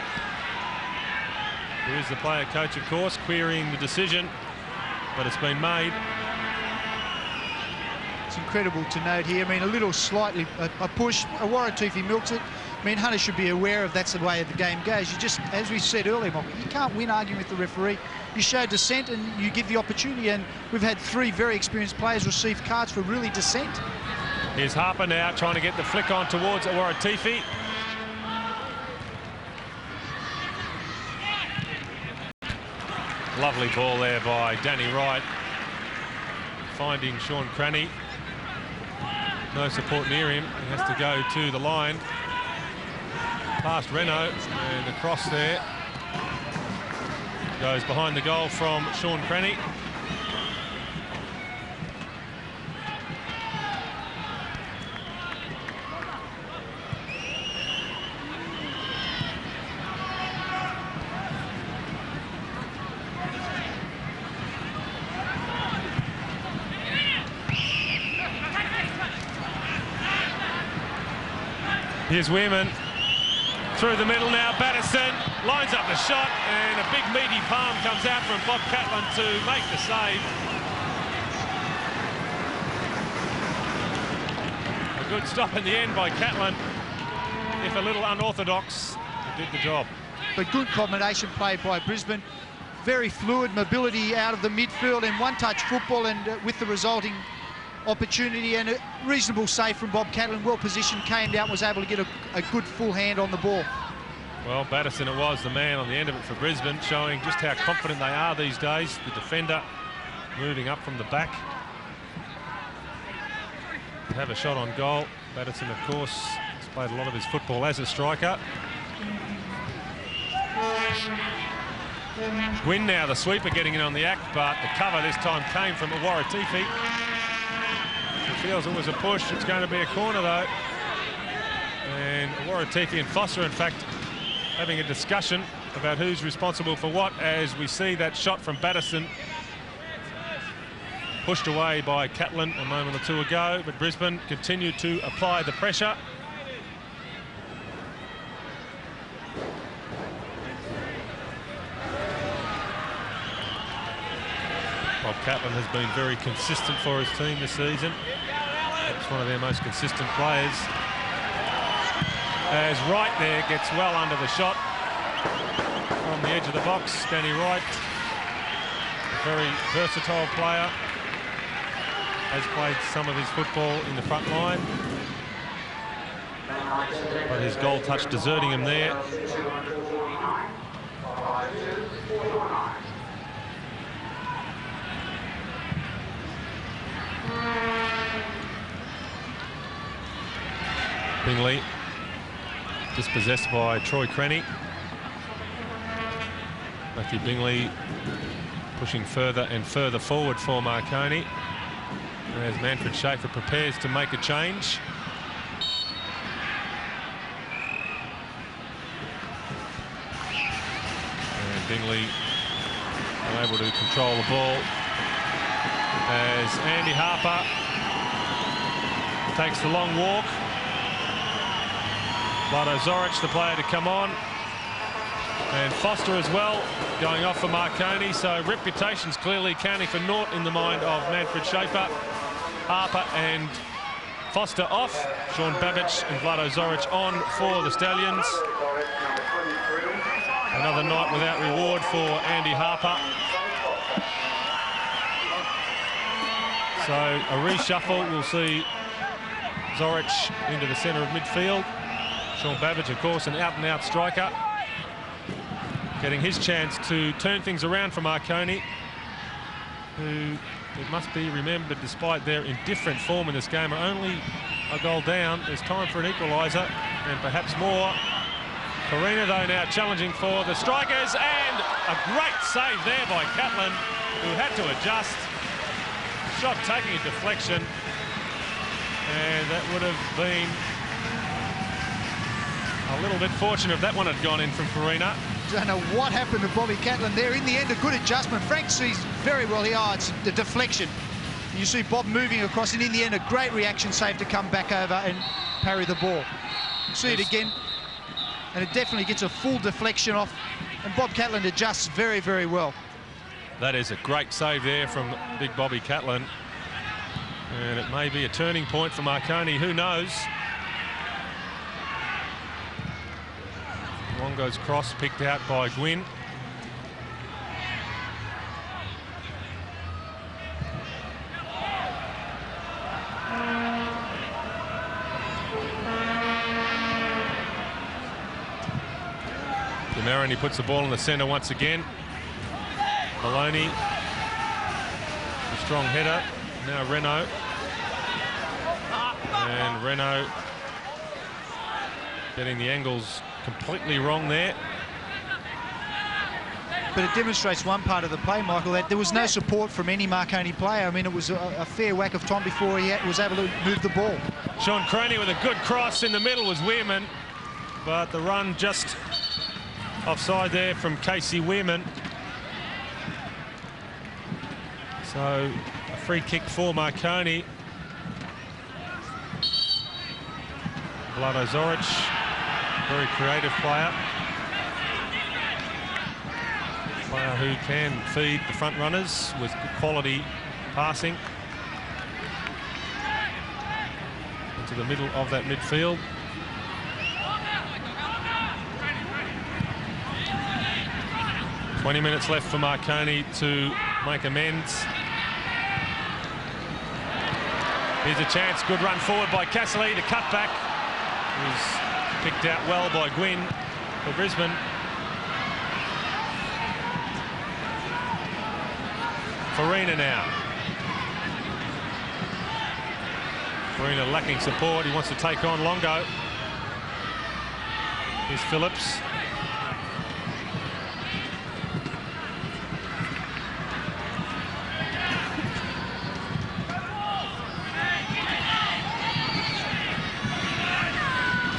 A: who is the player coach, of course, querying the decision, but it's been made.
C: It's incredible to note here. I mean, a little slightly a push. Waratifi milks it. I mean, Hunter should be aware of that's the way the game goes. You just, as we said earlier, Michael, you can't win arguing with the referee. You show dissent and you give the opportunity, and we've had 3 very experienced players receive cards for really dissent.
A: Here's Harper now trying to get the flick on towards Waratifi. Lovely ball there by Danny Wright, finding Sean Cranny. No support near him. He has to go to the line. Past Renault, and across there. Goes behind the goal from Sean Cranny. Here's Weirman through the middle now. Batterson lines up the shot, and a big meaty palm comes out from Bob Catlin to make the save. A good stop in the end by Catlin, if a little unorthodox, it did the job.
C: But good combination play by Brisbane. Very fluid mobility out of the midfield and one-touch football, and with the resulting opportunity and a reasonable save from Bob Catlin. Well positioned, came down, was able to get a good full hand on the ball.
A: Well, Batterson it was the man on the end of it for Brisbane, showing just how confident they are these days. The defender moving up from the back to have a shot on goal. Batterson, of course, has played a lot of his football as a striker. Gwynn now, the sweeper, getting in on the act, but the cover this time came from Waratifi. He feels it was a push. It's going to be a corner, though. And Waratifi and Foster, in fact, having a discussion about who's responsible for what, as we see that shot from Batterson pushed away by Catlin a moment or two ago, but Brisbane continued to apply the pressure. Bob Catlin has been very consistent for his team this season. It's one of their most consistent players. As Wright there gets well under the shot from the edge of the box. Danny Wright, a very versatile player, has played some of his football in the front line, but his goal touch deserting him there. Bingley dispossessed by Troy Cranny. Matthew Bingley pushing further and further forward for Marconi as Manfred Schaefer prepares to make a change. And Bingley unable to control the ball as Andy Harper takes the long walk. Vlado Zoric, the player to come on. And Foster as well, going off for Marconi. So reputation's clearly counting for naught in the mind of Manfred Schaefer. Harper and Foster off. Sean Babbage and Vlado Zoric on for the Stallions. Another night without reward for Andy Harper. So a reshuffle. We'll see Zoric into the centre of midfield. Sean Babbage, of course, an out-and-out striker, getting his chance to turn things around for Marconi, who, it must be remembered, despite their indifferent form in this game, are only a goal down. There's time for an equaliser and perhaps more. Farina, though, now challenging for the strikers, and a great save there by Catlin, who had to adjust. Shot taking a deflection, and that would have been a little bit fortunate if that one had gone in from Farina.
C: Don't know what happened to Bobby Catlin there. In the end, a good adjustment. Frank sees very well here. Oh, it's the deflection. You see Bob moving across, and in the end, a great reaction save to come back over and parry the ball. See it again, and it definitely gets a full deflection off, and Bob Catlin adjusts very, very well.
A: That is a great save there from big Bobby Catlin, and it may be a turning point for Marconi. Who knows? Longo's cross picked out by Gwynn. Demarin, he puts the ball in the centre once again. Maloney, a strong header. Now Renault. And Renault getting the angles completely wrong there.
C: But it demonstrates one part of the play, Michael, that there was no support from any Marconi player. I mean, it was a fair whack of time before he was able to move the ball.
A: Sean Croney with a good cross. In the middle was Weirman, but the run just offside there from Casey Weirman. So a free kick for Marconi. Vlado Zoric, very creative player. Player who can feed the front runners with good quality passing into the middle of that midfield. "20 minutes left for Marconi to make amends. Here's a chance, good run forward by Cassidy. The cutback was picked out well by Gwynn for Brisbane. Farina now. Farina lacking support. He wants to take on Longo. Here's Phillips.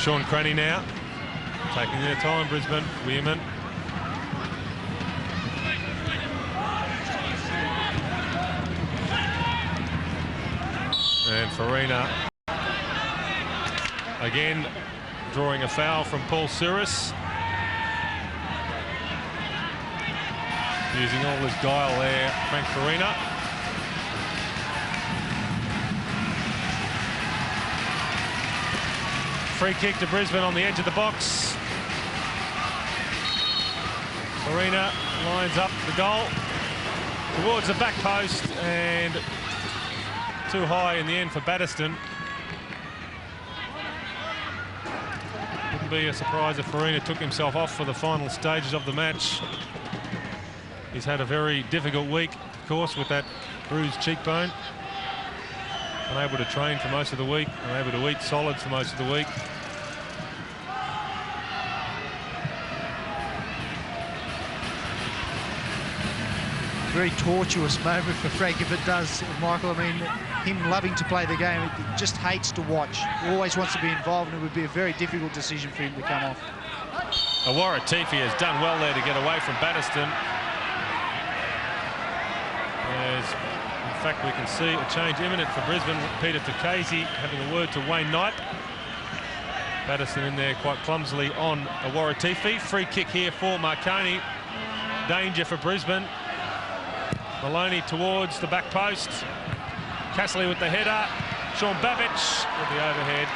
A: Sean Craney now, taking their time, Brisbane. Weirman. And Farina again drawing a foul from Paul Suris. Using all his guile there, Frank Farina. Free kick to Brisbane on the edge of the box. Farina lines up the goal towards the back post, and too high in the end for Batterston. Wouldn't be a surprise if Farina took himself off for the final stages of the match. He's had a very difficult week, of course, with that bruised cheekbone. Unable to train for most of the week, unable to eat solids for most of the week.
C: Very tortuous moment for Frank if it does, Michael. I mean, him loving to play the game, he just hates to watch. He always wants to be involved, and it would be a very difficult decision for him to come off.
A: Awara Tifi has done well there to get away from Batterston. As, in fact, we can see a change imminent for Brisbane. Peter Tukasi having a word to Wayne Knight. Patterson in there quite clumsily on Awaratifi. Free kick here for Marconi. Danger for Brisbane. Maloney towards the back post. Castley with the header. Sean Babbage with the overhead.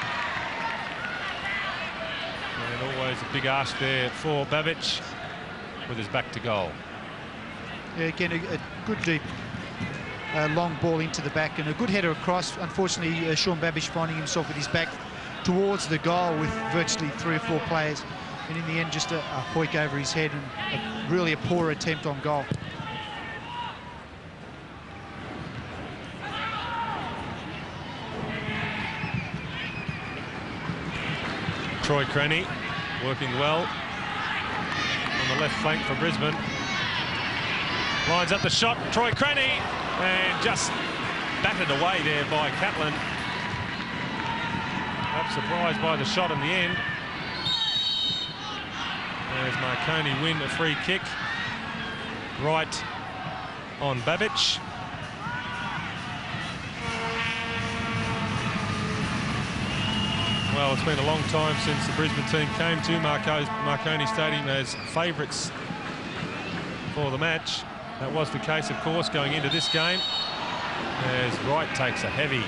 A: And always a big ask there for Babbage with his back to goal.
I: Yeah, again, a good deep long ball into the back and a good header across. Unfortunately, Sean Babbage finding himself with his back towards the goal with virtually 3 or 4 players. And in the end, just a hoik over his head and really a poor attempt on goal.
A: Troy Crenny working well on the left flank for Brisbane. Lines up the shot, Troy Crenny, and just battered away there by Catlin. Perhaps surprised by the shot in the end. There's Marconi win a free kick. Right on Babbage. Well, it's been a long time since the Brisbane team came to Marconi Stadium as favourites for the match. That was the case, of course, going into this game, as Wright takes a heavy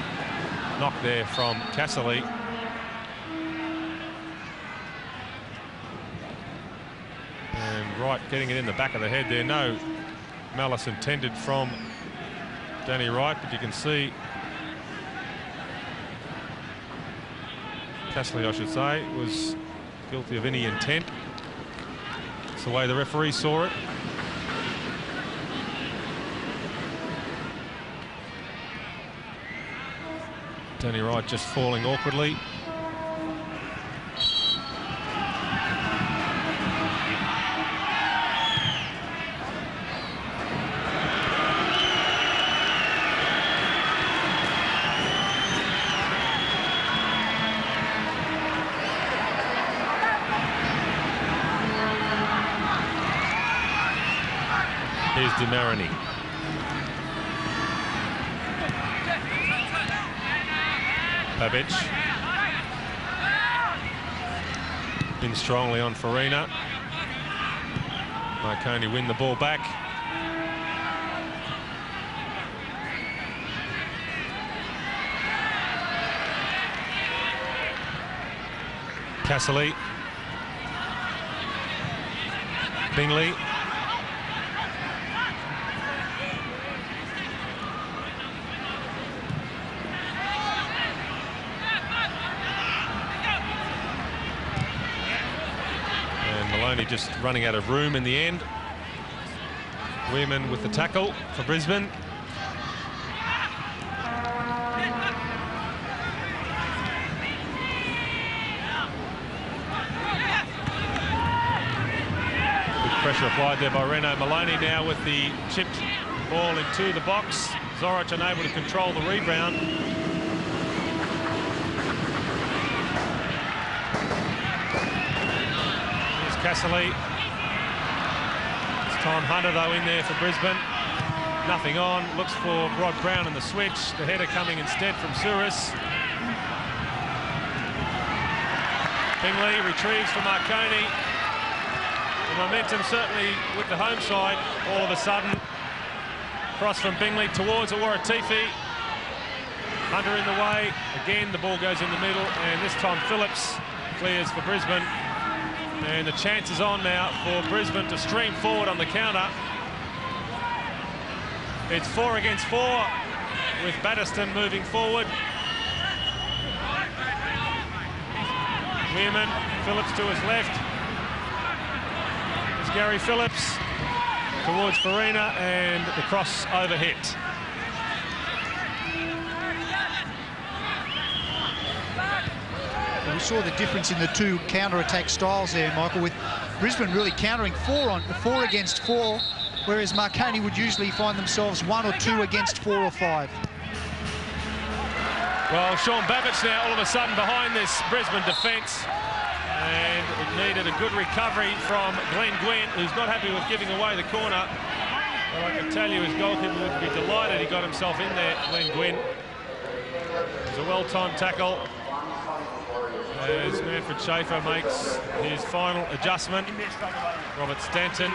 A: knock there from Castley. And Wright getting it in the back of the head there. No malice intended from Danny Wright, but you can see Castley, I should say, was guilty of any intent. It's the way the referee saw it. Danny Wright just falling awkwardly. Here's DeMarini. Babbage. In strongly on Farina. Marconi win the ball back. Castley. Bingley. Maloney just running out of room in the end. Weirman with the tackle for Brisbane. Good pressure applied there by Reno. Maloney now with the chipped ball into the box. Zorich unable to control the rebound. Castley. It's Tom Hunter though in there for Brisbane. Nothing on. Looks for Rod Brown in the switch. The header coming instead from Souris. Bingley retrieves for Marconi. The momentum certainly with the home side all of a sudden. Cross from Bingley towards Awaratifi. Hunter in the way. Again the ball goes in the middle and this time Phillips clears for Brisbane. And the chance is on now for Brisbane to stream forward on the counter. It's 4 against 4 with Batterston moving forward. Weirman, Phillips to his left. There's Gary Phillips towards Farina and the cross over hit.
I: We saw the difference in the two counter-attack styles there, Michael, with Brisbane really countering 4 against 4, whereas Marconi would usually find themselves 1 or 2 against 4 or 5.
A: Well, Sean Babbage now all of a sudden behind this Brisbane defence, and it needed a good recovery from Glenn Gwynn, who's not happy with giving away the corner. But I can tell you his goalkeeper would be delighted he got himself in there, Glenn Gwynn. It was a well-timed tackle. as Manfred Schaefer makes his final adjustment. Robert Stanton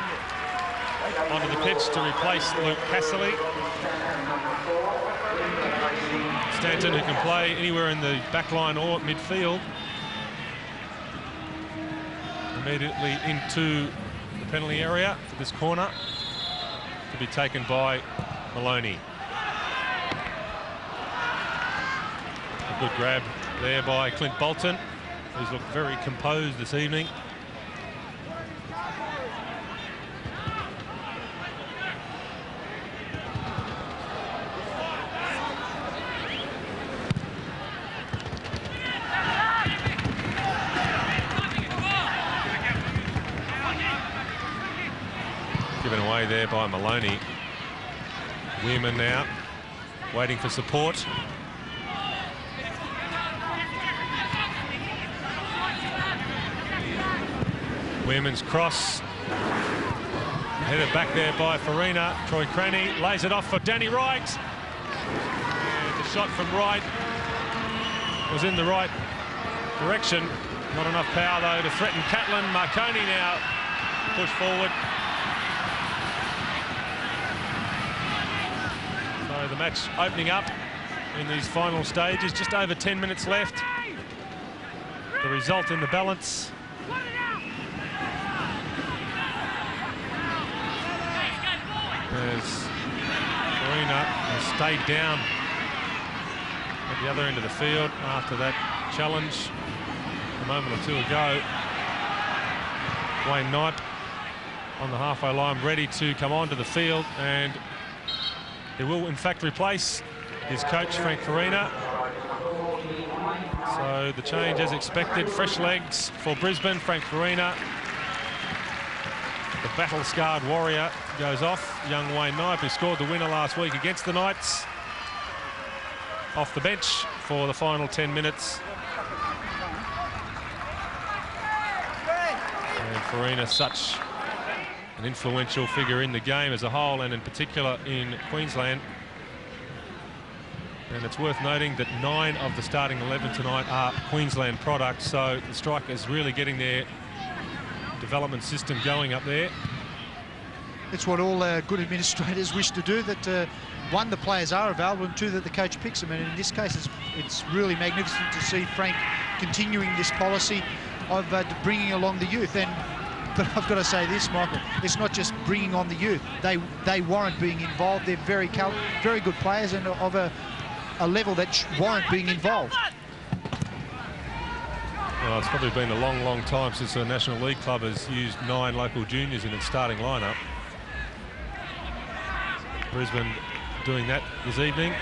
A: onto the pitch to replace Luke Casserly. Stanton, who can play anywhere in the back line or midfield. Immediately into the penalty area for this corner, to be taken by Maloney. A good grab there by Clint Bolton, who's looked very composed this evening. Given away there by Maloney. Weirman now waiting for support. Weirman's cross. Headed back there by Farina. Troy Cranny lays it off for Danny Wright. And the shot from Wright was in the right direction. Not enough power though to threaten Catlin. Marconi now push forward. So the match opening up in these final stages. Just over 10 minutes left. The result in the balance. As Farina has stayed down at the other end of the field after that challenge a moment or two ago. Wayne Knight on the halfway line, ready to come onto the field, and he will in fact replace his coach Frank Farina. So the change as expected, fresh legs for Brisbane. Frank Farina, the battle-scarred warrior, goes off. Young Wayne Knight, who scored the winner last week against the Knights, off the bench for the final 10 minutes. And Farina, such an influential figure in the game as a whole, and in particular in Queensland. And it's worth noting that 9 of the starting 11 tonight are Queensland products, so the Strikers really getting their development system going up there.
I: It's what all good administrators wish to do, that one, the players are available, and two, that the coach picks them. And in this case, it's really magnificent to see Frank continuing this policy of bringing along the youth. But I've got to say this, Michael, it's not just bringing on the youth. They warrant being involved. They're very good players, and of a level that warrant being involved.
A: Well, it's probably been a long, long time since the National League club has used 9 local juniors in its starting lineup. Brisbane doing that this evening.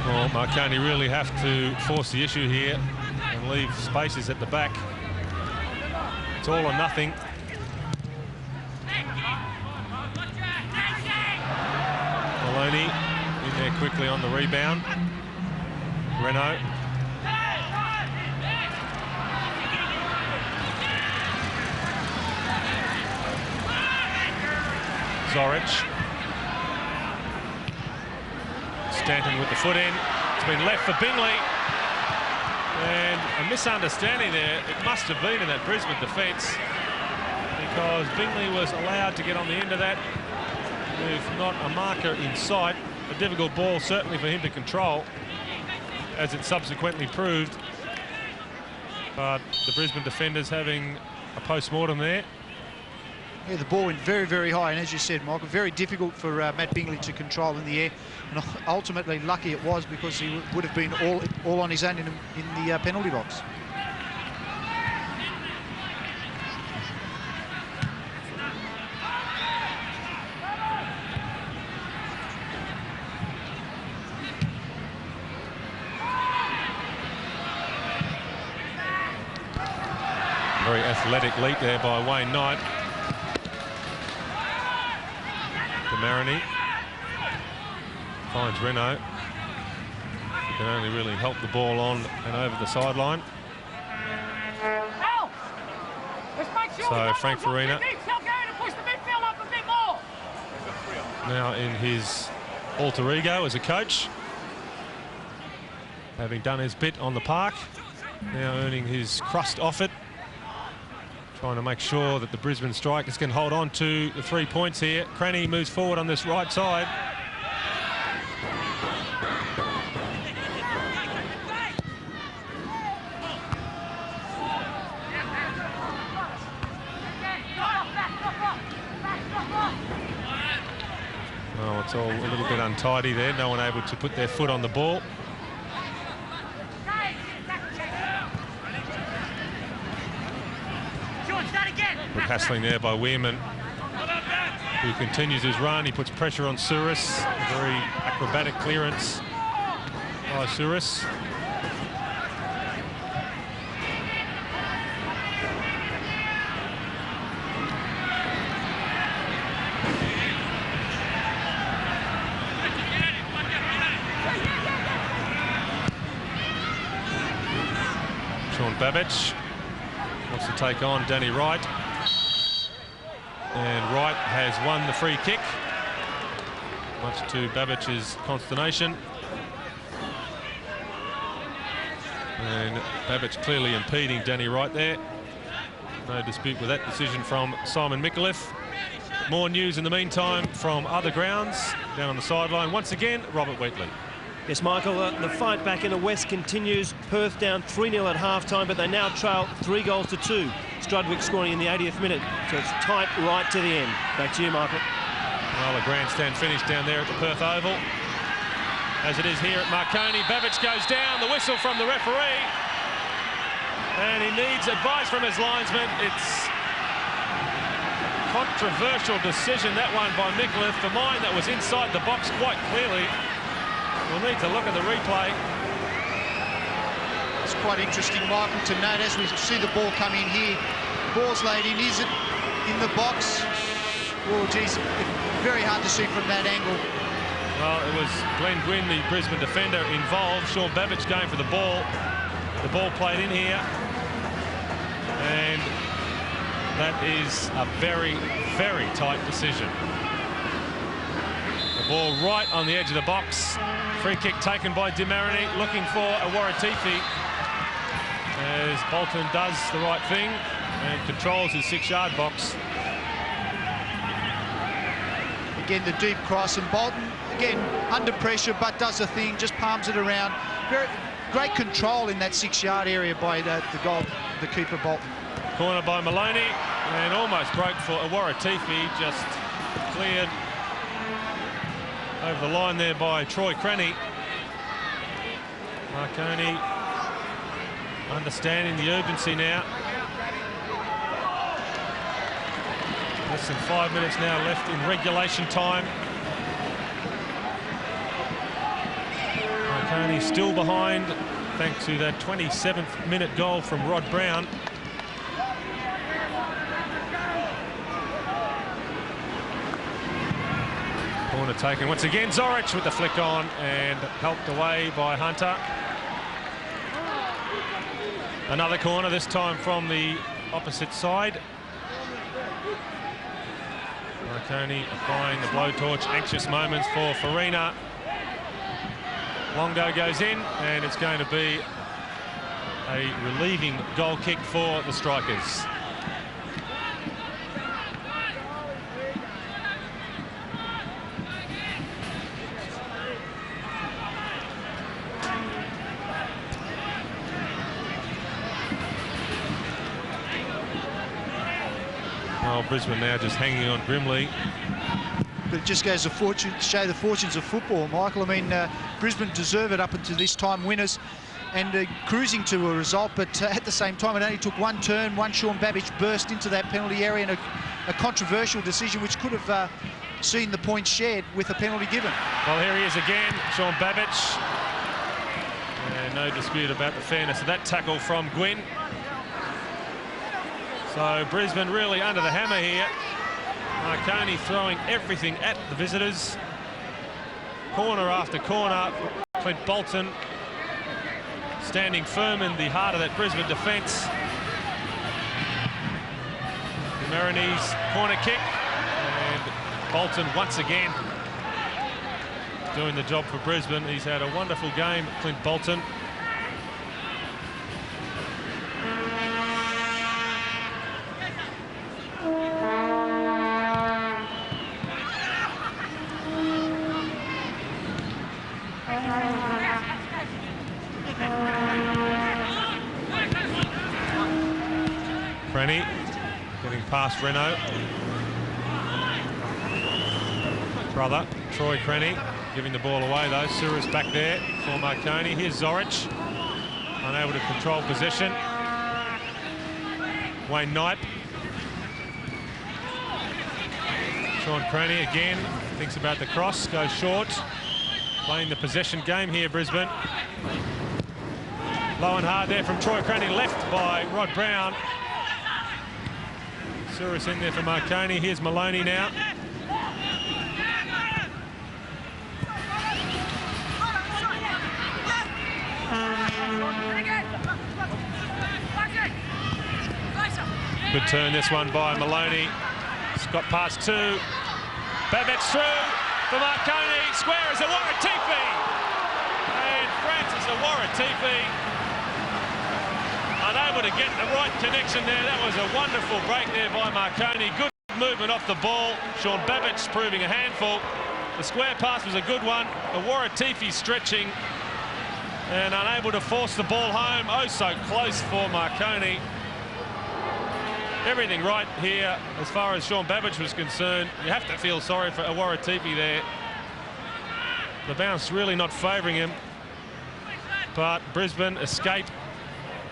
A: Well, Marconi really have to force the issue here and leave spaces at the back. It's all or nothing. Maloney in there quickly on the rebound. Renault. Zorich. Stanton with the foot in. It's been left for Bingley. And a misunderstanding there, it must have been in that Brisbane defence, because Bingley was allowed to get on the end of that with not a marker in sight. A difficult ball certainly for him to control, as it subsequently proved. But the Brisbane defenders having a post-mortem there.
I: Yeah, the ball went very, very high, and as you said, Michael, very difficult for Matt Bingley to control in the air. And ultimately, lucky it was, because he would have been all on his own in the penalty box.
A: Very athletic leap there by Wayne Knight. Marini finds Renault, who can only really help the ball on and over the sideline. So Frank Farina now in his alter ego as a coach, having done his bit on the park, now earning his crust off it, trying to make sure that the Brisbane Strikers can hold on to the 3 points here. Cranny moves forward on this right side. Oh, it's all a little bit untidy there. No one able to put their foot on the ball. Good hassling there by Weirman, who continues his run. He puts pressure on Souris. A very acrobatic clearance by Souris. Sean Babbage wants to take on Danny Wright. And Wright has won the free kick, much to Babbage's consternation. And Babbage clearly impeding Danny Wright there. No dispute with that decision from Simon Micallef. More news in the meantime from other grounds. Down on the sideline, once again, Robert Wheatley.
B: Yes, Michael, the fight back in the West continues. Perth down 3-0 at half-time, but they now trail 3-2. Strudwick scoring in the 80th minute, so it's tight right to the end. Back to you, Michael.
A: Well, a grandstand finish down there at the Perth Oval, as it is here at Marconi. Babbage goes down, the whistle from the referee, and he needs advice from his linesman. It's controversial decision, that one by Micallef. For mine, that was inside the box quite clearly. We'll need to look at the replay.
I: It's quite interesting, Michael, to note as we see the ball come in here. Ball's laid in. Is it in the box? Oh, geez, very hard to see from that angle.
A: Well, it was Glenn Gwynn, the Brisbane defender, involved. Sean Babbage going for the ball. The ball played in here. And that is a very, very tight decision. The ball right on the edge of the box. Free kick taken by Dimarini, looking for a Waratifi, as Bolton does the right thing and controls his 6-yard box.
I: Again, the deep cross, and Bolton, again, under pressure, but does the thing, just palms it around. Very great control in that 6-yard area by the keeper, Bolton.
A: Corner by Maloney, and almost broke for a Waratifi, just cleared over the line there by Troy Cranny. Marconi understanding the urgency now. Less than 5 minutes now left in regulation time. Marconi still behind thanks to that 27th minute goal from Rod Brown. Corner taken once again. Zorich with the flick on and helped away by Hunter. Another corner, this time from the opposite side. Marconi applying the blowtorch. Anxious moments for Farina. Longo goes in, and it's going to be a relieving goal kick for the Strikers. Well, Brisbane now just hanging on grimly.
I: But it just goes to show the fortunes of football, Michael. I mean, Brisbane deserve it up until this time, winners, and cruising to a result. But at the same time, it only took one turn. One Sean Babbage burst into that penalty area, and a controversial decision which could have seen the points shared with a penalty given.
A: Well, here he is again, Sean Babbage. And no dispute about the fairness of that tackle from Gwynn. So Brisbane really under the hammer here. Marconi throwing everything at the visitors. Corner after corner. Clint Bolton standing firm in the heart of that Brisbane defence. Marini's corner kick, and Bolton once again doing the job for Brisbane. He's had a wonderful game, Clint Bolton. Crenny getting past Renault. Brother, Troy Crenny, giving the ball away though. Suris back there for Marconi. Here's Zorich, unable to control possession. Wayne Knipe. Sean Crenny again, thinks about the cross, goes short. Playing the possession game here, Brisbane. Low and hard there from Troy Crenny, left by Rod Brown. Suris in there for Marconi. Here's Maloney now. Good turn this one by Maloney. Scott past two. Babet's through for Marconi. Square is Awaratifi. And Francis Awaratifi unable to get the right connection there. That was a wonderful break there by Marconi. Good movement off the ball. Sean Babbitt's proving a handful. The square pass was a good one. Awaratifi stretching and unable to force the ball home. Oh, so close for Marconi. Everything right here as far as Sean Babbage was concerned. You have to feel sorry for Awaratifi there. The bounce really not favouring him. But Brisbane escape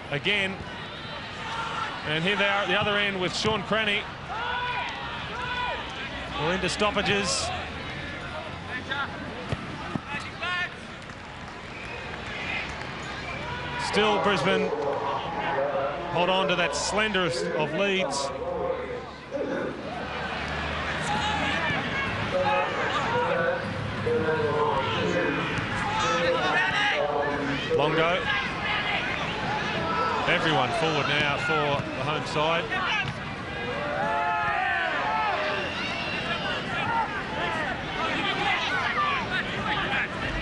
A: again. And here they are at the other end with Sean Crenny. We're into stoppages. Still Brisbane hold on to that slenderest of leads. Longo. Everyone forward now for the home side.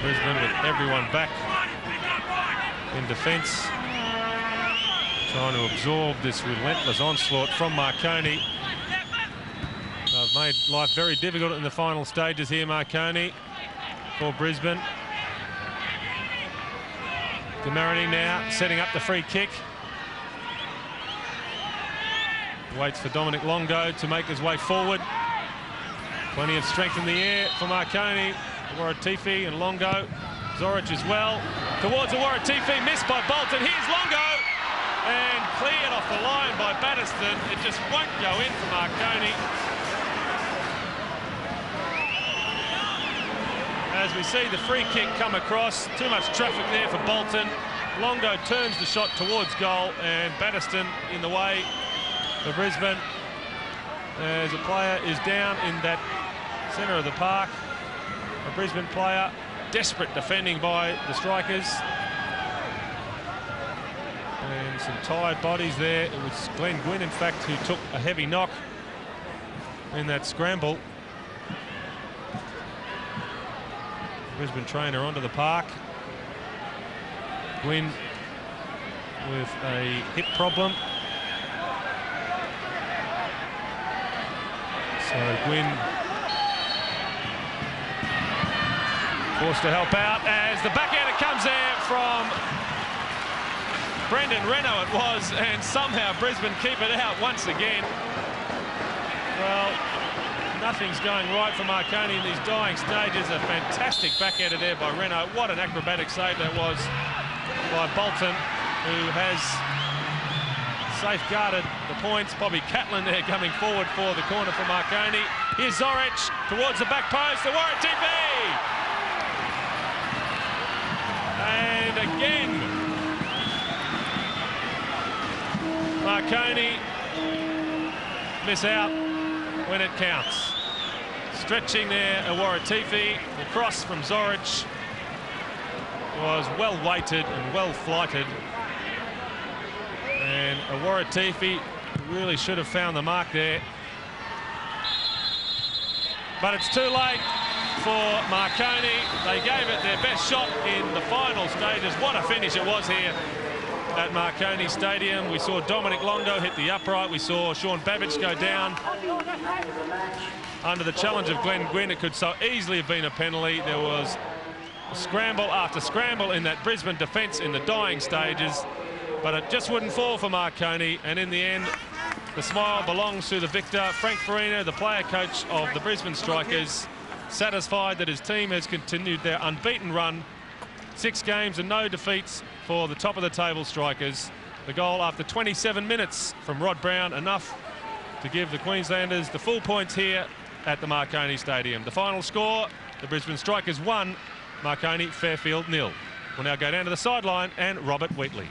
A: Brisbane with everyone back in defence, trying to absorb this relentless onslaught from Marconi. They've made life very difficult in the final stages here, Marconi, for Brisbane. Demarini now setting up the free kick. Waits for Dominic Longo to make his way forward. Plenty of strength in the air for Marconi. Awaratifi and Longo. Zorich as well. Towards Awaratifi, missed by Bolton. Here's Longo. And cleared off the line by Batterston. It just won't go in for Marconi. As we see the free kick come across, too much traffic there for Bolton. Longo turns the shot towards goal, and Batterston in the way for Brisbane. As a player is down in that centre of the park. A Brisbane player, desperate defending by the strikers. And some tired bodies there. It was Glenn Gwynn, in fact, who took a heavy knock in that scramble. Brisbane trainer onto the park. Gwynn with a hip problem. So Gwynn forced to help out as the backhander comes there from Brendan Renault it was, and somehow Brisbane keep it out once again. Well, nothing's going right for Marconi in these dying stages. A fantastic backhander there by Renault. What an acrobatic save that was by Bolton, who has safeguarded the points. Bobby Catlin there coming forward for the corner for Marconi. Here's Zorich towards the back post. The Awaratifi! And again, Marconi miss out when it counts. Stretching there, Awaratifi. The cross from Zorich was well weighted and well flighted. And Awaratifi really should have found the mark there. But it's too late for Marconi. They gave it their best shot in the final stages. What a finish it was here at Marconi Stadium. We saw Dominic Longo hit the upright. We saw Sean Babbage go down under the challenge of Glenn Gwynn. It could so easily have been a penalty. There was scramble after scramble in that Brisbane defence in the dying stages, but it just wouldn't fall for Marconi, and in the end the smile belongs to the victor. Frank Farina, the player coach of the Brisbane Strikers, satisfied that his team has continued their unbeaten run. 6 games and no defeats for the top of the table Strikers. The goal after 27 minutes from Rod Brown, enough to give the Queenslanders the full points here at the Marconi Stadium. The final score, the Brisbane Strikers 1, Marconi-Fairfield 0. We'll now go down to the sideline and Robert Wheatley.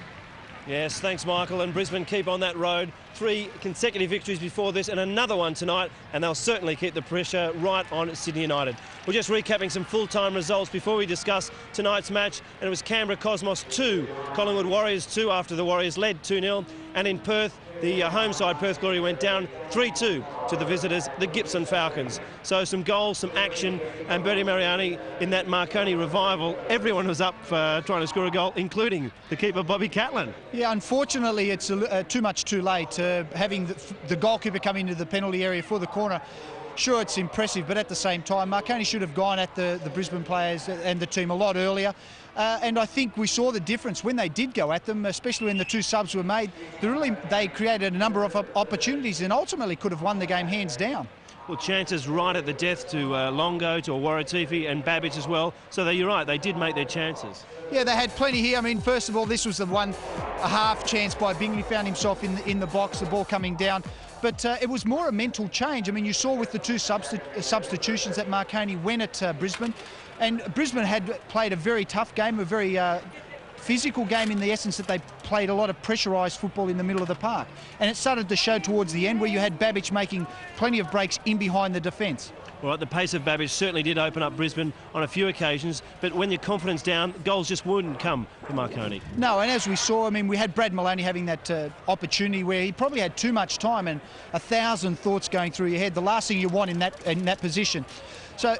B: Yes, thanks, Michael. And Brisbane keep on that road. 3 consecutive victories before this and another one tonight, and they'll certainly keep the pressure right on Sydney United. We're just recapping some full-time results before we discuss tonight's match, and it was Canberra Cosmos 2, Collingwood Warriors 2 after the Warriors led 2-0, and in Perth, the home side, Perth Glory, went down 3-2 to the visitors, the Gippsland Falcons. So some goals, some action, and Bertie Mariani in that Marconi revival. Everyone was up for trying to score a goal, including the keeper, Bobby Catlin.
C: Yeah, unfortunately, it's too much too late. Having the goalkeeper come into the penalty area for the corner, sure, it's impressive, but at the same time, Marconi should have gone at the Brisbane players and the team a lot earlier. And I think we saw the difference when they did go at them, especially when the 2 subs were made. They created a number of opportunities and ultimately could have won the game hands down.
B: Well, chances right at the death to Longo, to Waratifi and Babbage as well. So you're right, they did make their chances.
C: Yeah, they had plenty here. I mean, first of all, this was a half chance by Bingley, found himself in the box, the ball coming down. But it was more a mental change. I mean, you saw with the 2 substitutions that Marconi went at Brisbane. And Brisbane had played a very tough game, a very physical game in the essence that they played a lot of pressurised football in the middle of the park. And it started to show towards the end where you had Babbage making plenty of breaks in behind the defence.
B: All right, the pace of Babbage certainly did open up Brisbane on a few occasions, but when your confidence down, goals just wouldn't come for Marconi.
C: No, and as we saw, I mean, we had Brad Maloney having that opportunity where he probably had too much time and 1,000 thoughts going through your head. The last thing you want in that position. So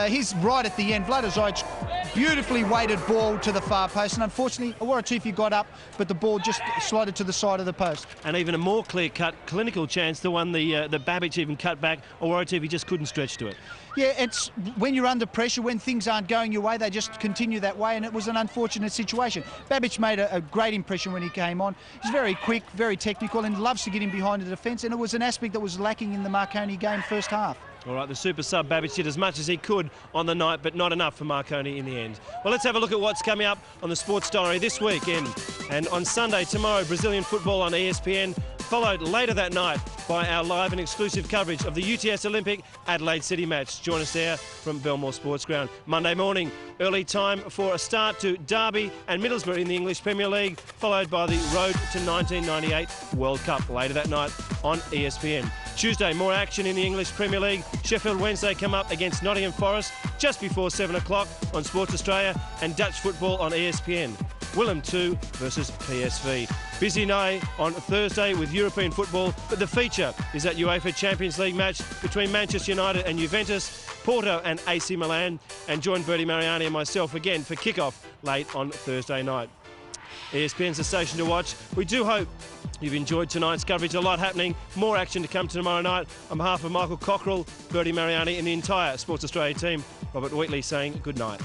C: he's right at the end. Vladazic, beautifully weighted ball to the far post, and unfortunately, Waratifi got up, but the ball just slided to the side of the post.
B: And even a more clear-cut clinical chance, the one the Babbage even cut back, Waratifi just couldn't stretch to it.
C: Yeah, it's when you're under pressure, when things aren't going your way, they just continue that way, and it was an unfortunate situation. Babbage made a great impression when he came on. He's very quick, very technical, and loves to get in behind the defence, and it was an aspect that was lacking in the Marconi game first half.
B: All right, the super sub Babbage did as much as he could on the night, but not enough for Marconi in the end. Well, let's have a look at what's coming up on the Sports Diary this weekend. And on Sunday, tomorrow, Brazilian football on ESPN, followed later that night by our live and exclusive coverage of the UTS Olympic Adelaide City match. Join us there from Belmore Sports Ground. Monday morning, early time for a start to Derby and Middlesbrough in the English Premier League, followed by the Road to 1998 World Cup later that night on ESPN. Tuesday, more action in the English Premier League. Sheffield Wednesday come up against Nottingham Forest just before 7 o'clock on Sports Australia, and Dutch football on ESPN. Willem 2 versus PSV. Busy night on Thursday with European football, but the feature is that UEFA Champions League match between Manchester United and Juventus, Porto and AC Milan, and join Bertie Mariani and myself again for kick-off late on Thursday night. ESPN's the station to watch. We do hope you've enjoyed tonight's coverage. A lot happening, more action to come tomorrow night. On behalf of Michael Cockrell, Bertie Mariani and the entire Sports Australia team, Robert Wheatley saying good night.